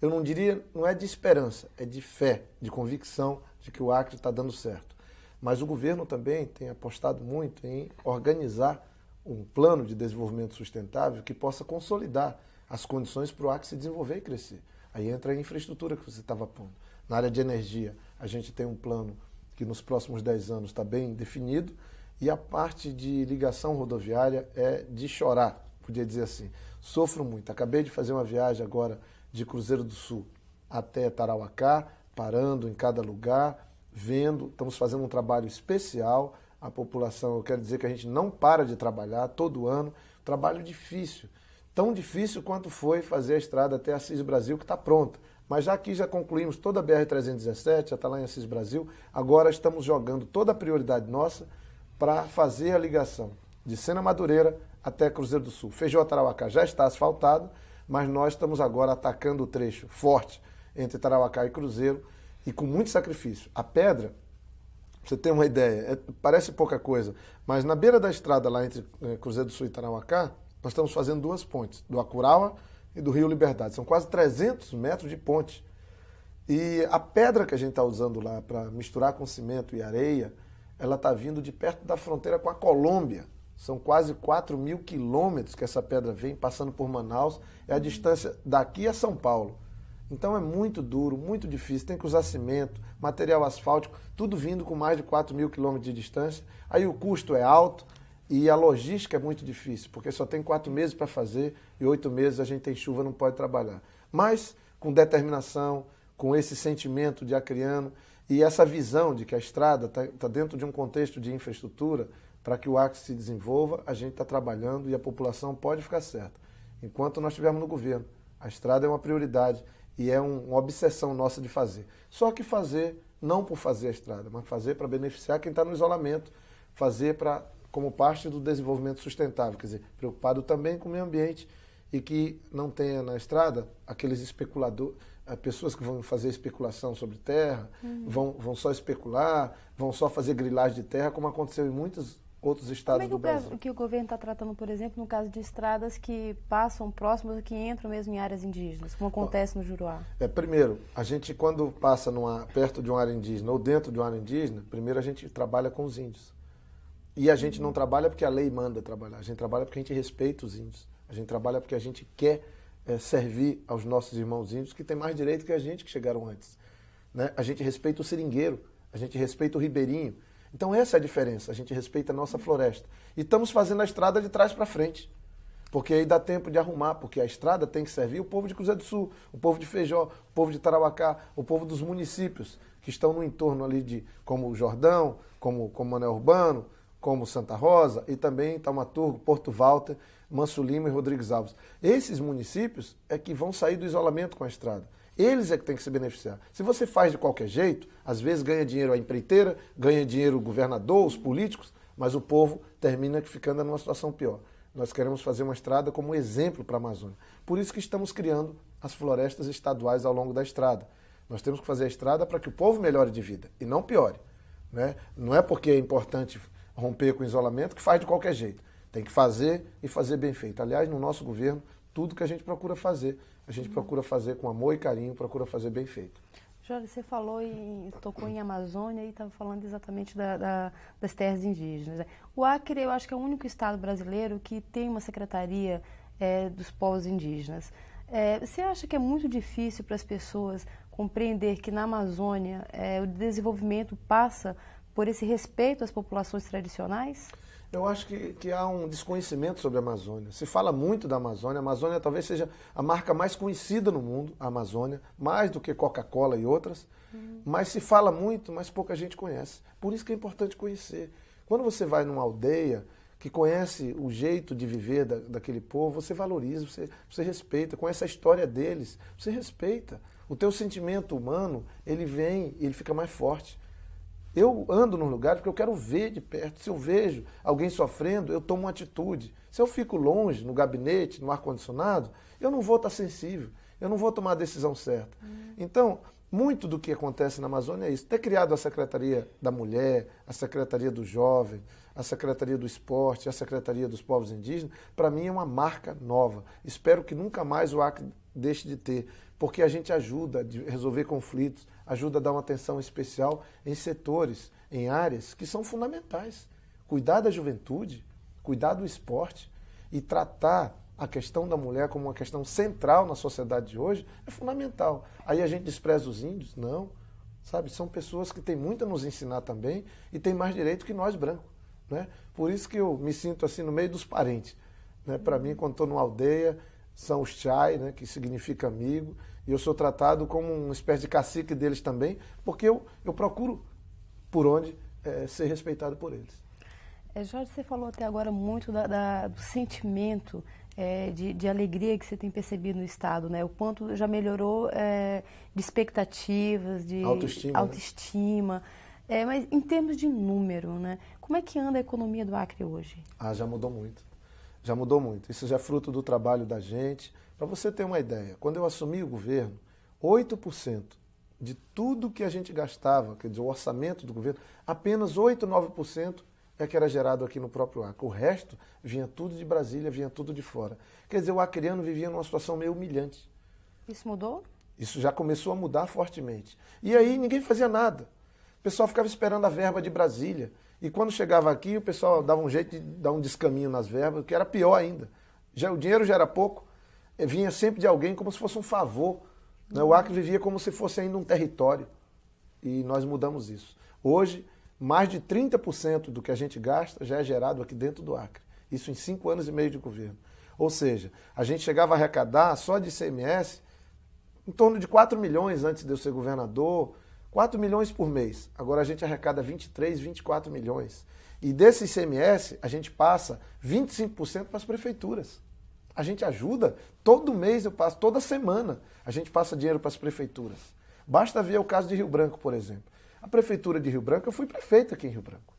eu não diria, não é de esperança, é de fé, de convicção de que o Acre está dando certo. Mas o governo também tem apostado muito em organizar um plano de desenvolvimento sustentável que possa consolidar as condições para o Acre se desenvolver e crescer. Aí entra a infraestrutura que você estava pondo. Na área de energia, a gente tem um plano que nos próximos 10 anos está bem definido, e a parte de ligação rodoviária é de chorar, podia dizer assim. Sofro muito. Acabei de fazer uma viagem agora de Cruzeiro do Sul até Tarauacá, parando em cada lugar, vendo, estamos fazendo um trabalho especial. A população, eu quero dizer que a gente não para de trabalhar todo ano, trabalho difícil, tão difícil quanto foi fazer a estrada até Assis Brasil, que está pronta. Mas já aqui já concluímos toda a BR-317, já está lá em Assis Brasil, agora estamos jogando toda a prioridade nossa para fazer a ligação de Sena Madureira até Cruzeiro do Sul. Feijó Tarauacá já está asfaltado, mas nós estamos agora atacando o trecho forte entre Tarauacá e Cruzeiro, e com muito sacrifício. A pedra, pra você ter uma ideia, parece pouca coisa, mas na beira da estrada lá entre Cruzeiro do Sul e Tarauacá, nós estamos fazendo 2 pontes, do Acuraua e do Rio Liberdade. São quase 300 metros de ponte. E a pedra que a gente está usando lá para misturar com cimento e areia, ela está vindo de perto da fronteira com a Colômbia. São quase 4.000 quilômetros que essa pedra vem, passando por Manaus. É a distância daqui a São Paulo. Então é muito duro, muito difícil. Tem que usar cimento, material asfáltico, tudo vindo com mais de 4.000 quilômetros de distância. Aí o custo é alto e a logística é muito difícil, porque só tem 4 meses para fazer e 8 meses a gente tem chuva, não pode trabalhar. Mas com determinação, com esse sentimento de acriano e essa visão de que a estrada está dentro de um contexto de infraestrutura, para que o Acre se desenvolva, a gente está trabalhando e a população pode ficar certa. Enquanto nós estivermos no governo, a estrada é uma prioridade e é uma obsessão nossa de fazer. Só que fazer, não por fazer a estrada, mas fazer para beneficiar quem está no isolamento, fazer como parte do desenvolvimento sustentável, quer dizer, preocupado também com o meio ambiente e que não tenha na estrada aqueles especuladores, pessoas que vão fazer especulação sobre terra, vão só especular, vão só fazer grilagem de terra, como aconteceu em muitos outros estados do Brasil. Como é que o governo está tratando, por exemplo, no caso de estradas que passam próximas, que entram mesmo em áreas indígenas, como acontece no Juruá? Primeiro, a gente quando passa perto de uma área indígena ou dentro de uma área indígena, primeiro a gente trabalha com os índios. E a gente não trabalha porque a lei manda trabalhar, a gente trabalha porque a gente respeita os índios. A gente trabalha porque a gente quer servir aos nossos irmãos índios que têm mais direito que a gente que chegaram antes. Né? A gente respeita o seringueiro, a gente respeita o ribeirinho. Então essa é a diferença, a gente respeita a nossa floresta. E estamos fazendo a estrada de trás para frente, porque aí dá tempo de arrumar, porque a estrada tem que servir o povo de Cruzeiro do Sul, o povo de Feijó, o povo de Tarauacá, o povo dos municípios que estão no entorno ali como Jordão, como Manuel Urbano, como Santa Rosa e também Taumaturgo, Porto Walter, Manso Lima e Rodrigues Alves. Esses municípios é que vão sair do isolamento com a estrada. Eles é que tem que se beneficiar. Se você faz de qualquer jeito, às vezes ganha dinheiro a empreiteira, ganha dinheiro o governador, os políticos, mas o povo termina ficando numa situação pior. Nós queremos fazer uma estrada como exemplo para a Amazônia. Por isso que estamos criando as florestas estaduais ao longo da estrada. Nós temos que fazer a estrada para que o povo melhore de vida e não piore. Né? Não é porque é importante romper com o isolamento que faz de qualquer jeito. Tem que fazer e fazer bem feito. Aliás, no nosso governo, tudo que a gente procura fazer, a gente procura fazer com amor e carinho, procura fazer bem feito. Jorge, você falou e tocou em Amazônia e estava falando exatamente das terras indígenas. O Acre, eu acho que é o único estado brasileiro que tem uma secretaria dos povos indígenas. Você acha que é muito difícil para as pessoas compreender que na Amazônia o desenvolvimento passa por esse respeito às populações tradicionais? Eu acho que há um desconhecimento sobre a Amazônia. Se fala muito da Amazônia. A Amazônia talvez seja a marca mais conhecida no mundo, a Amazônia, mais do que Coca-Cola e outras. Mas se fala muito, mas pouca gente conhece. Por isso que é importante conhecer. Quando você vai numa aldeia que conhece o jeito de viver daquele povo, você valoriza, você respeita, conhece a história deles, você respeita. O teu sentimento humano, ele vem e ele fica mais forte. Eu ando num lugar porque eu quero ver de perto. Se eu vejo alguém sofrendo, eu tomo uma atitude. Se eu fico longe, no gabinete, no ar-condicionado, eu não vou estar sensível, eu não vou tomar a decisão certa. Então, muito do que acontece na Amazônia é isso. Ter criado a Secretaria da Mulher, a Secretaria do Jovem, a Secretaria do Esporte, a Secretaria dos Povos Indígenas, para mim é uma marca nova. Espero que nunca mais o Acre deixe de ter, porque a gente ajuda a resolver conflitos, ajuda a dar uma atenção especial em setores, em áreas que são fundamentais. Cuidar da juventude, cuidar do esporte e tratar a questão da mulher como uma questão central na sociedade de hoje é fundamental. Aí a gente despreza os índios? Não. Sabe, são pessoas que têm muito a nos ensinar também e têm mais direito que nós brancos. Né? Por isso que eu me sinto assim no meio dos parentes. Né? Para mim, quando estou numa aldeia, são os chai, né, que significa amigo, e eu sou tratado como uma espécie de cacique deles também, porque eu procuro, por onde, ser respeitado por eles. Jorge, você falou até agora muito do sentimento de alegria que você tem percebido no Estado, né? O quanto já melhorou de expectativas, de autoestima. Né? Mas em termos de número, né? Como é que anda a economia do Acre hoje? Já mudou muito. Já mudou muito. Isso já é fruto do trabalho da gente. Para você ter uma ideia, quando eu assumi o governo, 8% de tudo que a gente gastava, quer dizer, o orçamento do governo, apenas 8, 9% é que era gerado aqui no próprio Acre. O resto vinha tudo de Brasília, vinha tudo de fora. Quer dizer, o acreano vivia numa situação meio humilhante. Isso mudou? Isso já começou a mudar fortemente. E aí ninguém fazia nada. O pessoal ficava esperando a verba de Brasília. E quando chegava aqui, o pessoal dava um jeito de dar um descaminho nas verbas, que era pior ainda. O dinheiro já era pouco, vinha sempre de alguém como se fosse um favor. Né? O Acre vivia como se fosse ainda um território. E nós mudamos isso. Hoje, mais de 30% do que a gente gasta já é gerado aqui dentro do Acre. Isso em 5 anos e meio de governo. Ou seja, a gente chegava a arrecadar só de ICMS em torno de 4 milhões antes de eu ser governador, 4 milhões por mês. Agora a gente arrecada 23, 24 milhões. E desse ICMS, a gente passa 25% para as prefeituras. A gente ajuda, todo mês eu passo, toda semana, a gente passa dinheiro para as prefeituras. Basta ver o caso de Rio Branco, por exemplo. A prefeitura de Rio Branco, eu fui prefeito aqui em Rio Branco.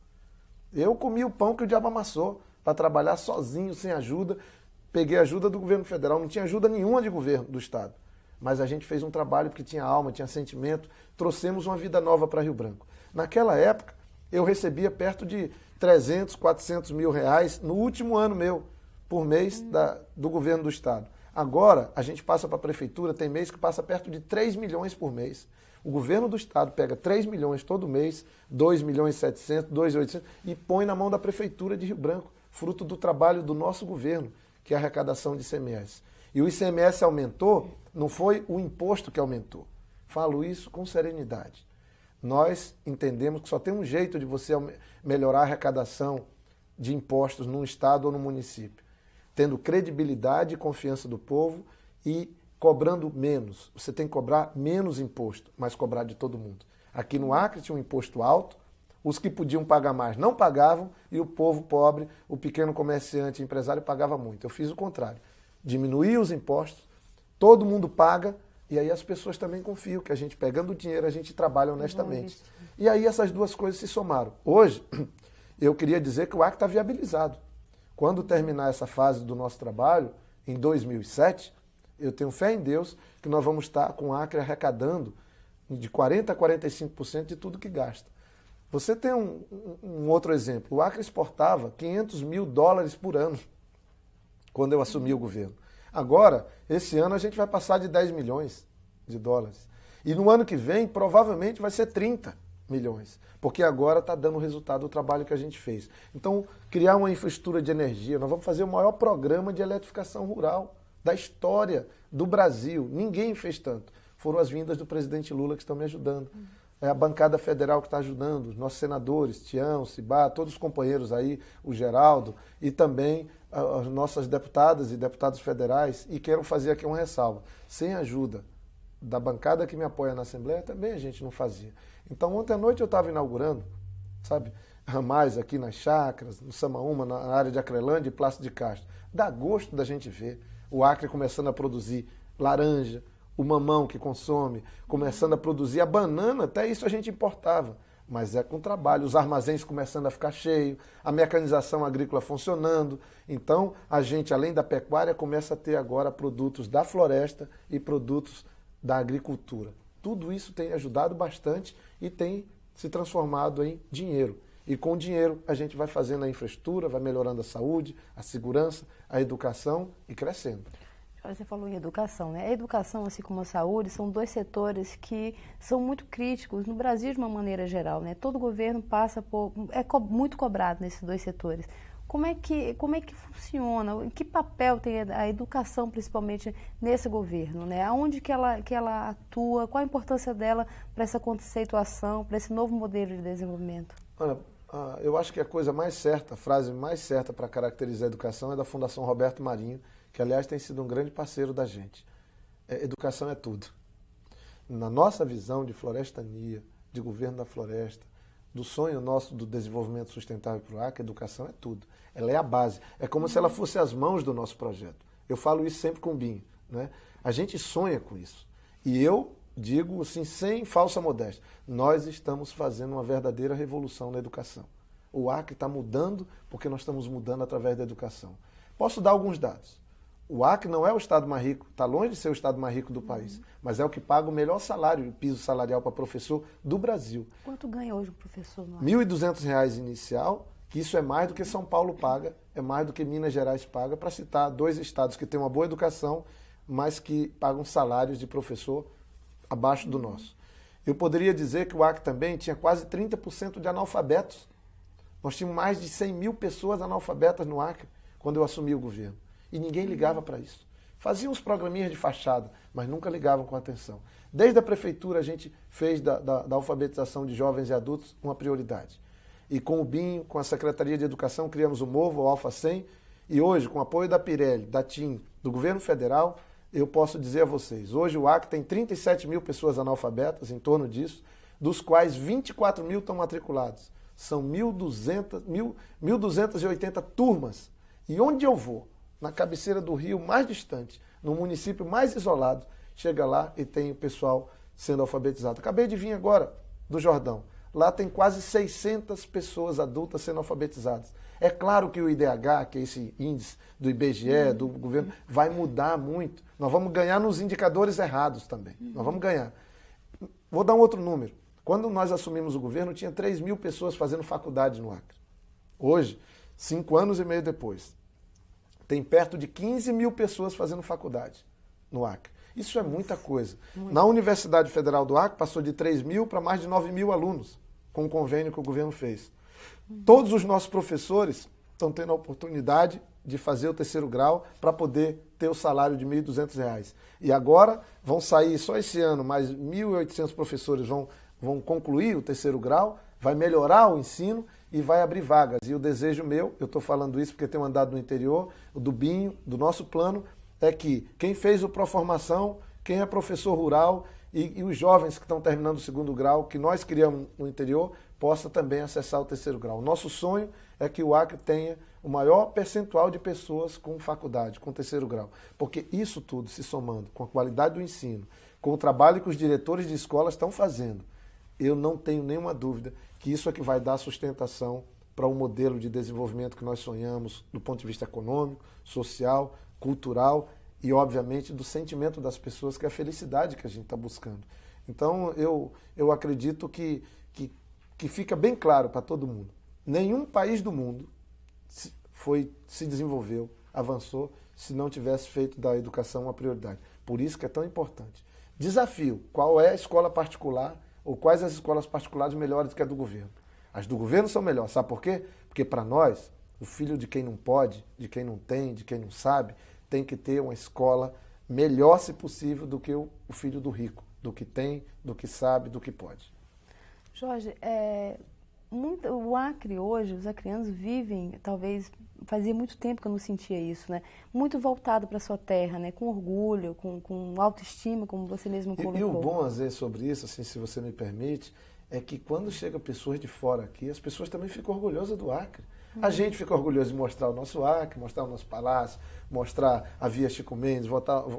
Eu comi o pão que o diabo amassou para trabalhar sozinho, sem ajuda. Peguei ajuda do governo federal, não tinha ajuda nenhuma de governo do estado. Mas a gente fez um trabalho porque tinha alma, tinha sentimento, trouxemos uma vida nova para Rio Branco. Naquela época, eu recebia perto de 300, 400 mil reais no último ano meu, por mês do governo do estado. Agora, a gente passa para a prefeitura, tem mês que passa perto de 3 milhões por mês. O governo do estado pega 3 milhões todo mês, 2 milhões e 700, 2 milhões e 800, e põe na mão da prefeitura de Rio Branco, fruto do trabalho do nosso governo, que é a arrecadação de ICMS. E o ICMS aumentou, não foi o imposto que aumentou. Falo isso com serenidade. Nós entendemos que só tem um jeito de você melhorar a arrecadação de impostos num estado ou no município, tendo credibilidade e confiança do povo e cobrando menos. Você tem que cobrar menos imposto, mas cobrar de todo mundo. Aqui no Acre tinha um imposto alto, os que podiam pagar mais não pagavam e o povo pobre, o pequeno comerciante, empresário pagava muito. Eu fiz o contrário. Diminuí os impostos, todo mundo paga e aí as pessoas também confiam que a gente pegando o dinheiro, a gente trabalha honestamente. E aí essas duas coisas se somaram. Hoje, eu queria dizer que o Acre está viabilizado. Quando terminar essa fase do nosso trabalho, em 2007, eu tenho fé em Deus que nós vamos estar com o Acre arrecadando de 40% a 45% de tudo que gasta. Você tem um outro exemplo. O Acre exportava 500 mil dólares por ano quando eu assumi o governo. Agora, esse ano a gente vai passar de 10 milhões de dólares. E no ano que vem, provavelmente vai ser 30 milhões, porque agora está dando resultado o trabalho que a gente fez. Então, criar uma infraestrutura de energia, nós vamos fazer o maior programa de eletrificação rural da história do Brasil. Ninguém fez tanto. Foram as vindas do presidente Lula que estão me ajudando. É a bancada federal que está ajudando, os nossos senadores, Tião, Cibá, todos os companheiros aí, o Geraldo, e também as nossas deputadas e deputados federais. E quero fazer aqui uma ressalva. Sem a ajuda da bancada que me apoia na Assembleia, também a gente não fazia. Então, ontem à noite eu estava inaugurando, sabe, ramais aqui nas chácaras, no Samaúma, na área de Acrelândia e Plácido de Castro. Dá gosto da gente ver o Acre começando a produzir laranja, o mamão que consome, começando a produzir a banana, até isso a gente importava. Mas é com trabalho, os armazéns começando a ficar cheios, a mecanização agrícola funcionando. Então, a gente, além da pecuária, começa a ter agora produtos da floresta e produtos da agricultura. Tudo isso tem ajudado bastante e tem se transformado em dinheiro. E com o dinheiro a gente vai fazendo a infraestrutura, vai melhorando a saúde, a segurança, a educação e crescendo. Você falou em educação, né? A educação, assim como a saúde, são dois setores que são muito críticos no Brasil de uma maneira geral, né? Todo governo passa por... muito cobrado nesses dois setores. Como é que funciona? Que papel tem a educação, principalmente nesse governo, né? Aonde que ela atua? Qual a importância dela para essa conceituação, para esse novo modelo de desenvolvimento? Olha, eu acho que a coisa mais certa, a frase mais certa para caracterizar a educação é da Fundação Roberto Marinho, que, aliás, tem sido um grande parceiro da gente. Educação é tudo. Na nossa visão de florestania, de governo da floresta, do sonho nosso do desenvolvimento sustentável para o Acre, educação é tudo. Ela é a base. É como se ela fosse as mãos do nosso projeto. Eu falo isso sempre com o Binho, né? A gente sonha com isso. E eu digo, assim, sem falsa modéstia, nós estamos fazendo uma verdadeira revolução na educação. O Acre está mudando porque nós estamos mudando através da educação. Posso dar alguns dados. O Acre não é o estado mais rico, está longe de ser o estado mais rico do país, mas é o que paga o melhor salário, o piso salarial para professor do Brasil. Quanto ganha hoje um professor no Acre? R$ 1.200 inicial, que isso é mais do que São Paulo paga, é mais do que Minas Gerais paga, para citar dois estados que têm uma boa educação, mas que pagam salários de professor abaixo do nosso. Eu poderia dizer que o Acre também tinha quase 30% de analfabetos. Nós tínhamos mais de 100 mil pessoas analfabetas no Acre, quando eu assumi o governo. E ninguém ligava para isso. Faziam uns programinhas de fachada, mas nunca ligavam com atenção. Desde a prefeitura a gente fez da alfabetização de jovens e adultos uma prioridade. E com o Binho, com a Secretaria de Educação, criamos o MOVO, o Alfa 100, e hoje, com o apoio da Pirelli, da TIM, do governo federal, eu posso dizer a vocês, hoje o Acre tem 37 mil pessoas analfabetas, em torno disso, dos quais 24 mil estão matriculados. São 1.280 turmas. E onde eu vou? Na cabeceira do rio mais distante, no município mais isolado, chega lá e tem o pessoal sendo alfabetizado. Acabei de vir agora do Jordão. Lá tem quase 600 pessoas adultas sendo alfabetizadas. É claro que o IDH, que é esse índice do IBGE, do governo, vai mudar muito. Nós vamos ganhar nos indicadores errados também. Nós vamos ganhar. Vou dar um outro número. Quando nós assumimos o governo, tinha 3 mil pessoas fazendo faculdade no Acre. Hoje, 5 anos e meio depois, tem perto de 15 mil pessoas fazendo faculdade no Acre. Isso é muita coisa. Na Universidade Federal do Acre, passou de 3 mil para mais de 9 mil alunos, com o convênio que o governo fez. Todos os nossos professores estão tendo a oportunidade de fazer o terceiro grau para poder ter o salário de R$ 1.200. E agora vão sair, só esse ano, mais 1.800 professores vão concluir o terceiro grau, vai melhorar o ensino e vai abrir vagas. E o desejo meu, eu estou falando isso porque tenho andado no interior, o do Binho, do nosso plano, é que quem fez o Proformação, quem é professor rural e os jovens que estão terminando o segundo grau, que nós criamos no interior, possa também acessar o terceiro grau. O nosso sonho é que o Acre tenha o maior percentual de pessoas com faculdade, com terceiro grau. Porque isso tudo se somando com a qualidade do ensino, com o trabalho que os diretores de escolas estão fazendo, eu não tenho nenhuma dúvida que isso é que vai dar sustentação para um modelo de desenvolvimento que nós sonhamos do ponto de vista econômico, social, cultural e, obviamente, do sentimento das pessoas, que é a felicidade que a gente está buscando. Então, eu acredito que fica bem claro para todo mundo. Nenhum país do mundo se desenvolveu, avançou, se não tivesse feito da educação uma prioridade. Por isso que é tão importante. Desafio: qual é a escola particular ou quais as escolas particulares melhores do que a do governo? As do governo são melhores. Sabe por quê? Porque para nós, o filho de quem não pode, de quem não tem, de quem não sabe, tem que ter uma escola melhor, se possível, do que o filho do rico, do que tem, do que sabe, do que pode. Jorge, o Acre hoje, os acreanos vivem, talvez, fazia muito tempo que eu não sentia isso, né? Muito voltado para a sua terra, né? Com orgulho, com autoestima, como você mesmo colocou. E o bom, às vezes, sobre isso, assim, se você me permite, é que quando chegam pessoas de fora aqui, as pessoas também ficam orgulhosas do Acre. A gente fica orgulhoso de mostrar o nosso Acre, mostrar o nosso palácio, mostrar a Via Chico Mendes,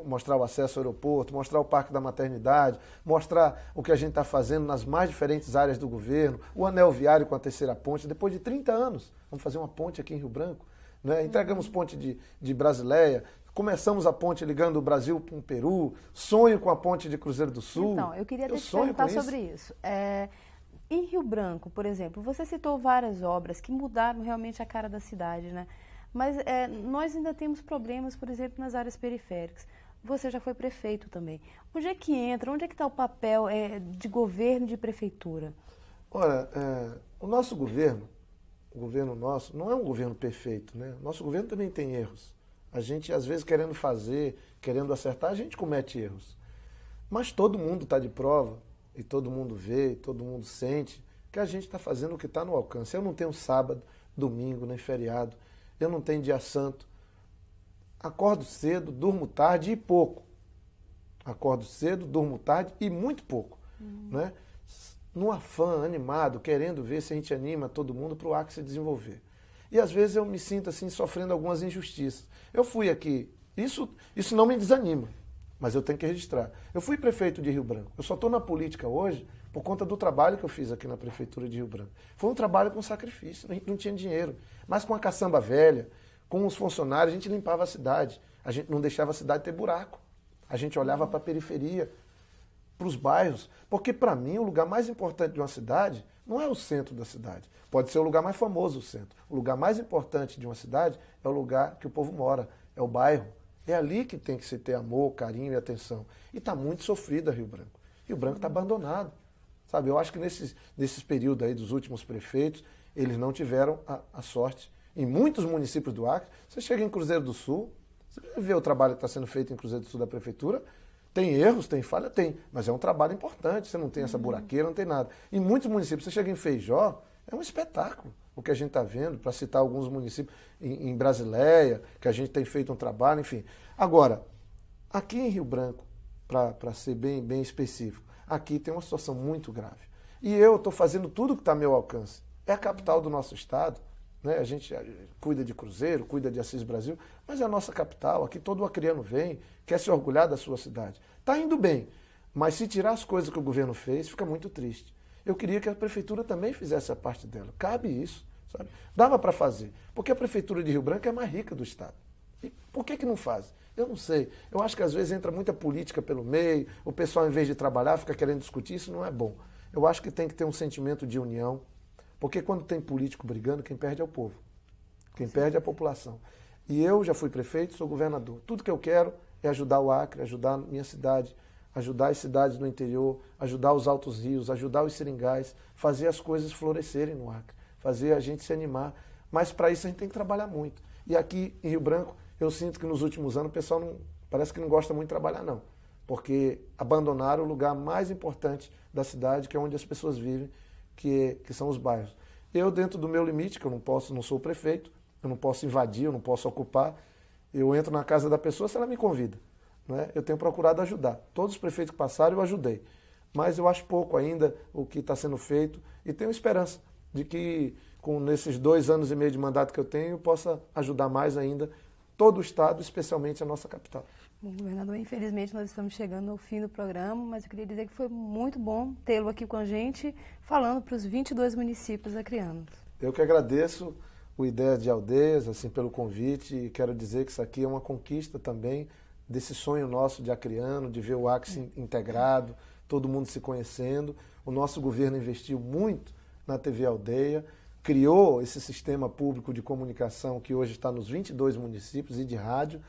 mostrar o acesso ao aeroporto, mostrar o Parque da Maternidade, mostrar o que a gente está fazendo nas mais diferentes áreas do governo, o anel viário com a terceira ponte. Depois de 30 anos, vamos fazer uma ponte aqui em Rio Branco. Né? Entregamos ponte de Brasileia, começamos a ponte ligando o Brasil com o Peru, sonho com a ponte de Cruzeiro do Sul. Então, eu queria te perguntar sobre isso. Em Rio Branco, por exemplo, você citou várias obras que mudaram realmente a cara da cidade, né? Mas nós ainda temos problemas, por exemplo, nas áreas periféricas. Você já foi prefeito também. Onde é que entra, onde é que está o papel de governo e de prefeitura? Olha, o nosso governo, o governo nosso, não é um governo perfeito, né? Nosso governo também tem erros. A gente, às vezes, querendo fazer, querendo acertar, a gente comete erros. Mas todo mundo está de prova, e todo mundo vê, e todo mundo sente, que a gente está fazendo o que está no alcance. Eu não tenho sábado, domingo, nem feriado. Eu não tenho dia santo. Acordo cedo, durmo tarde e pouco. Acordo cedo, durmo tarde e muito pouco. Né? No afã, animado, querendo ver se a gente anima todo mundo para o Acre se desenvolver. E às vezes eu me sinto assim, sofrendo algumas injustiças. Eu fui aqui, isso não me desanima, mas eu tenho que registrar. Eu fui prefeito de Rio Branco. Eu só estou na política hoje por conta do trabalho que eu fiz aqui na prefeitura de Rio Branco. Foi um trabalho com sacrifício, a gente não tinha dinheiro. Mas com a caçamba velha, com os funcionários, a gente limpava a cidade. A gente não deixava a cidade ter buraco. A gente olhava para a periferia, para os bairros. Porque, para mim, o lugar mais importante de uma cidade não é o centro da cidade. Pode ser o lugar mais famoso, o centro. O lugar mais importante de uma cidade é o lugar que o povo mora, é o bairro. É ali que tem que se ter amor, carinho e atenção. E está muito sofrida Rio Branco. Rio Branco está abandonado. Sabe, eu acho que nesses períodos aí dos últimos prefeitos, eles não tiveram a sorte. Em muitos municípios do Acre, você chega em Cruzeiro do Sul, você vê o trabalho que está sendo feito em Cruzeiro do Sul da prefeitura, tem erros, tem falha, tem, mas é um trabalho importante, você não tem essa buraqueira, não tem nada. Em muitos municípios, você chega em Feijó, é um espetáculo o que a gente está vendo, para citar alguns municípios, em Brasileia, que a gente tem feito um trabalho, enfim. Agora, aqui em Rio Branco, para ser bem específico, aqui tem uma situação muito grave. E eu estou fazendo tudo que está ao meu alcance. É a capital do nosso estado, né? A gente cuida de Cruzeiro, cuida de Assis Brasil, mas é a nossa capital, aqui todo acreano vem, quer se orgulhar da sua cidade. Está indo bem, mas se tirar as coisas que o governo fez, fica muito triste. Eu queria que a prefeitura também fizesse a parte dela. Cabe isso, sabe? Dava para fazer, porque a prefeitura de Rio Branco é a mais rica do estado. E por que não faz? Eu não sei. Eu acho que às vezes entra muita política pelo meio, o pessoal, em vez de trabalhar, fica querendo discutir, isso não é bom. Eu acho que tem que ter um sentimento de união, porque quando tem político brigando, quem perde é o povo. Quem perde é a população. E eu já fui prefeito, sou governador. Tudo que eu quero é ajudar o Acre, ajudar a minha cidade, ajudar as cidades do interior, ajudar os altos rios, ajudar os seringais, fazer as coisas florescerem no Acre, fazer a gente se animar. Mas para isso a gente tem que trabalhar muito. E aqui em Rio Branco, eu sinto que nos últimos anos o pessoal parece que não gosta muito de trabalhar, não. Porque abandonaram o lugar mais importante da cidade, que é onde as pessoas vivem, que são os bairros. Eu, dentro do meu limite, que eu não sou o prefeito, eu não posso invadir, eu não posso ocupar, eu entro na casa da pessoa se ela me convida. Né? Eu tenho procurado ajudar. Todos os prefeitos que passaram eu ajudei. Mas eu acho pouco ainda o que está sendo feito e tenho esperança de que, nesses 2 anos e meio de mandato que eu tenho, eu possa ajudar mais ainda todo o estado, especialmente a nossa capital. Bom, governador, infelizmente nós estamos chegando ao fim do programa, mas eu queria dizer que foi muito bom tê-lo aqui com a gente, falando para os 22 municípios acreanos. Eu que agradeço o Ideia de Aldeias, assim, pelo convite, e quero dizer que isso aqui é uma conquista também desse sonho nosso de acreano, de ver o Acre integrado, todo mundo se conhecendo. O nosso governo investiu muito na TV Aldeia, criou esse sistema público de comunicação que hoje está nos 22 municípios e de rádio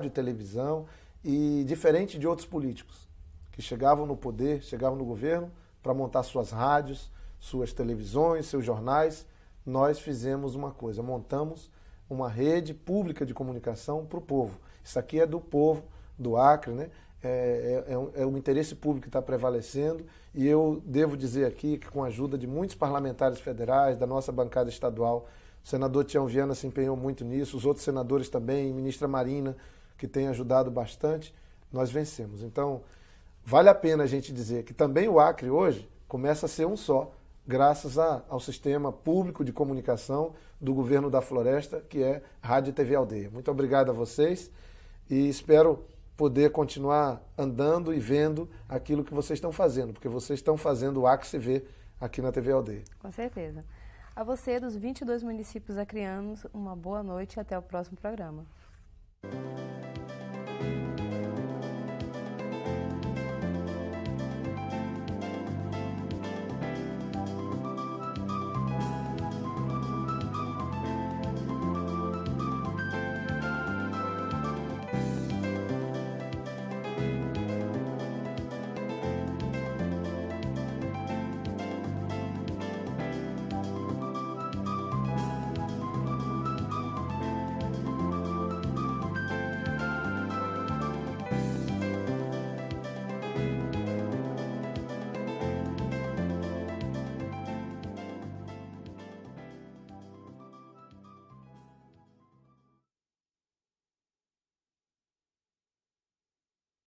e televisão, e diferente de outros políticos que chegavam no poder, chegavam no governo para montar suas rádios, suas televisões, seus jornais, nós fizemos uma coisa, montamos uma rede pública de comunicação para o povo. Isso aqui é do povo do Acre, né? É o interesse público que está prevalecendo, e eu devo dizer aqui que com a ajuda de muitos parlamentares federais, da nossa bancada estadual, o senador Tião Viana se empenhou muito nisso, os outros senadores também, ministra Marina, que tem ajudado bastante, nós vencemos. Então, vale a pena a gente dizer que também o Acre hoje começa a ser um só, graças ao sistema público de comunicação do governo da Floresta, que é Rádio e TV Aldeia. Muito obrigado a vocês e espero poder continuar andando e vendo aquilo que vocês estão fazendo, porque vocês estão fazendo o Acre se ver aqui na TV Aldeia. Com certeza. A você, dos 22 municípios acreanos, uma boa noite e até o próximo programa.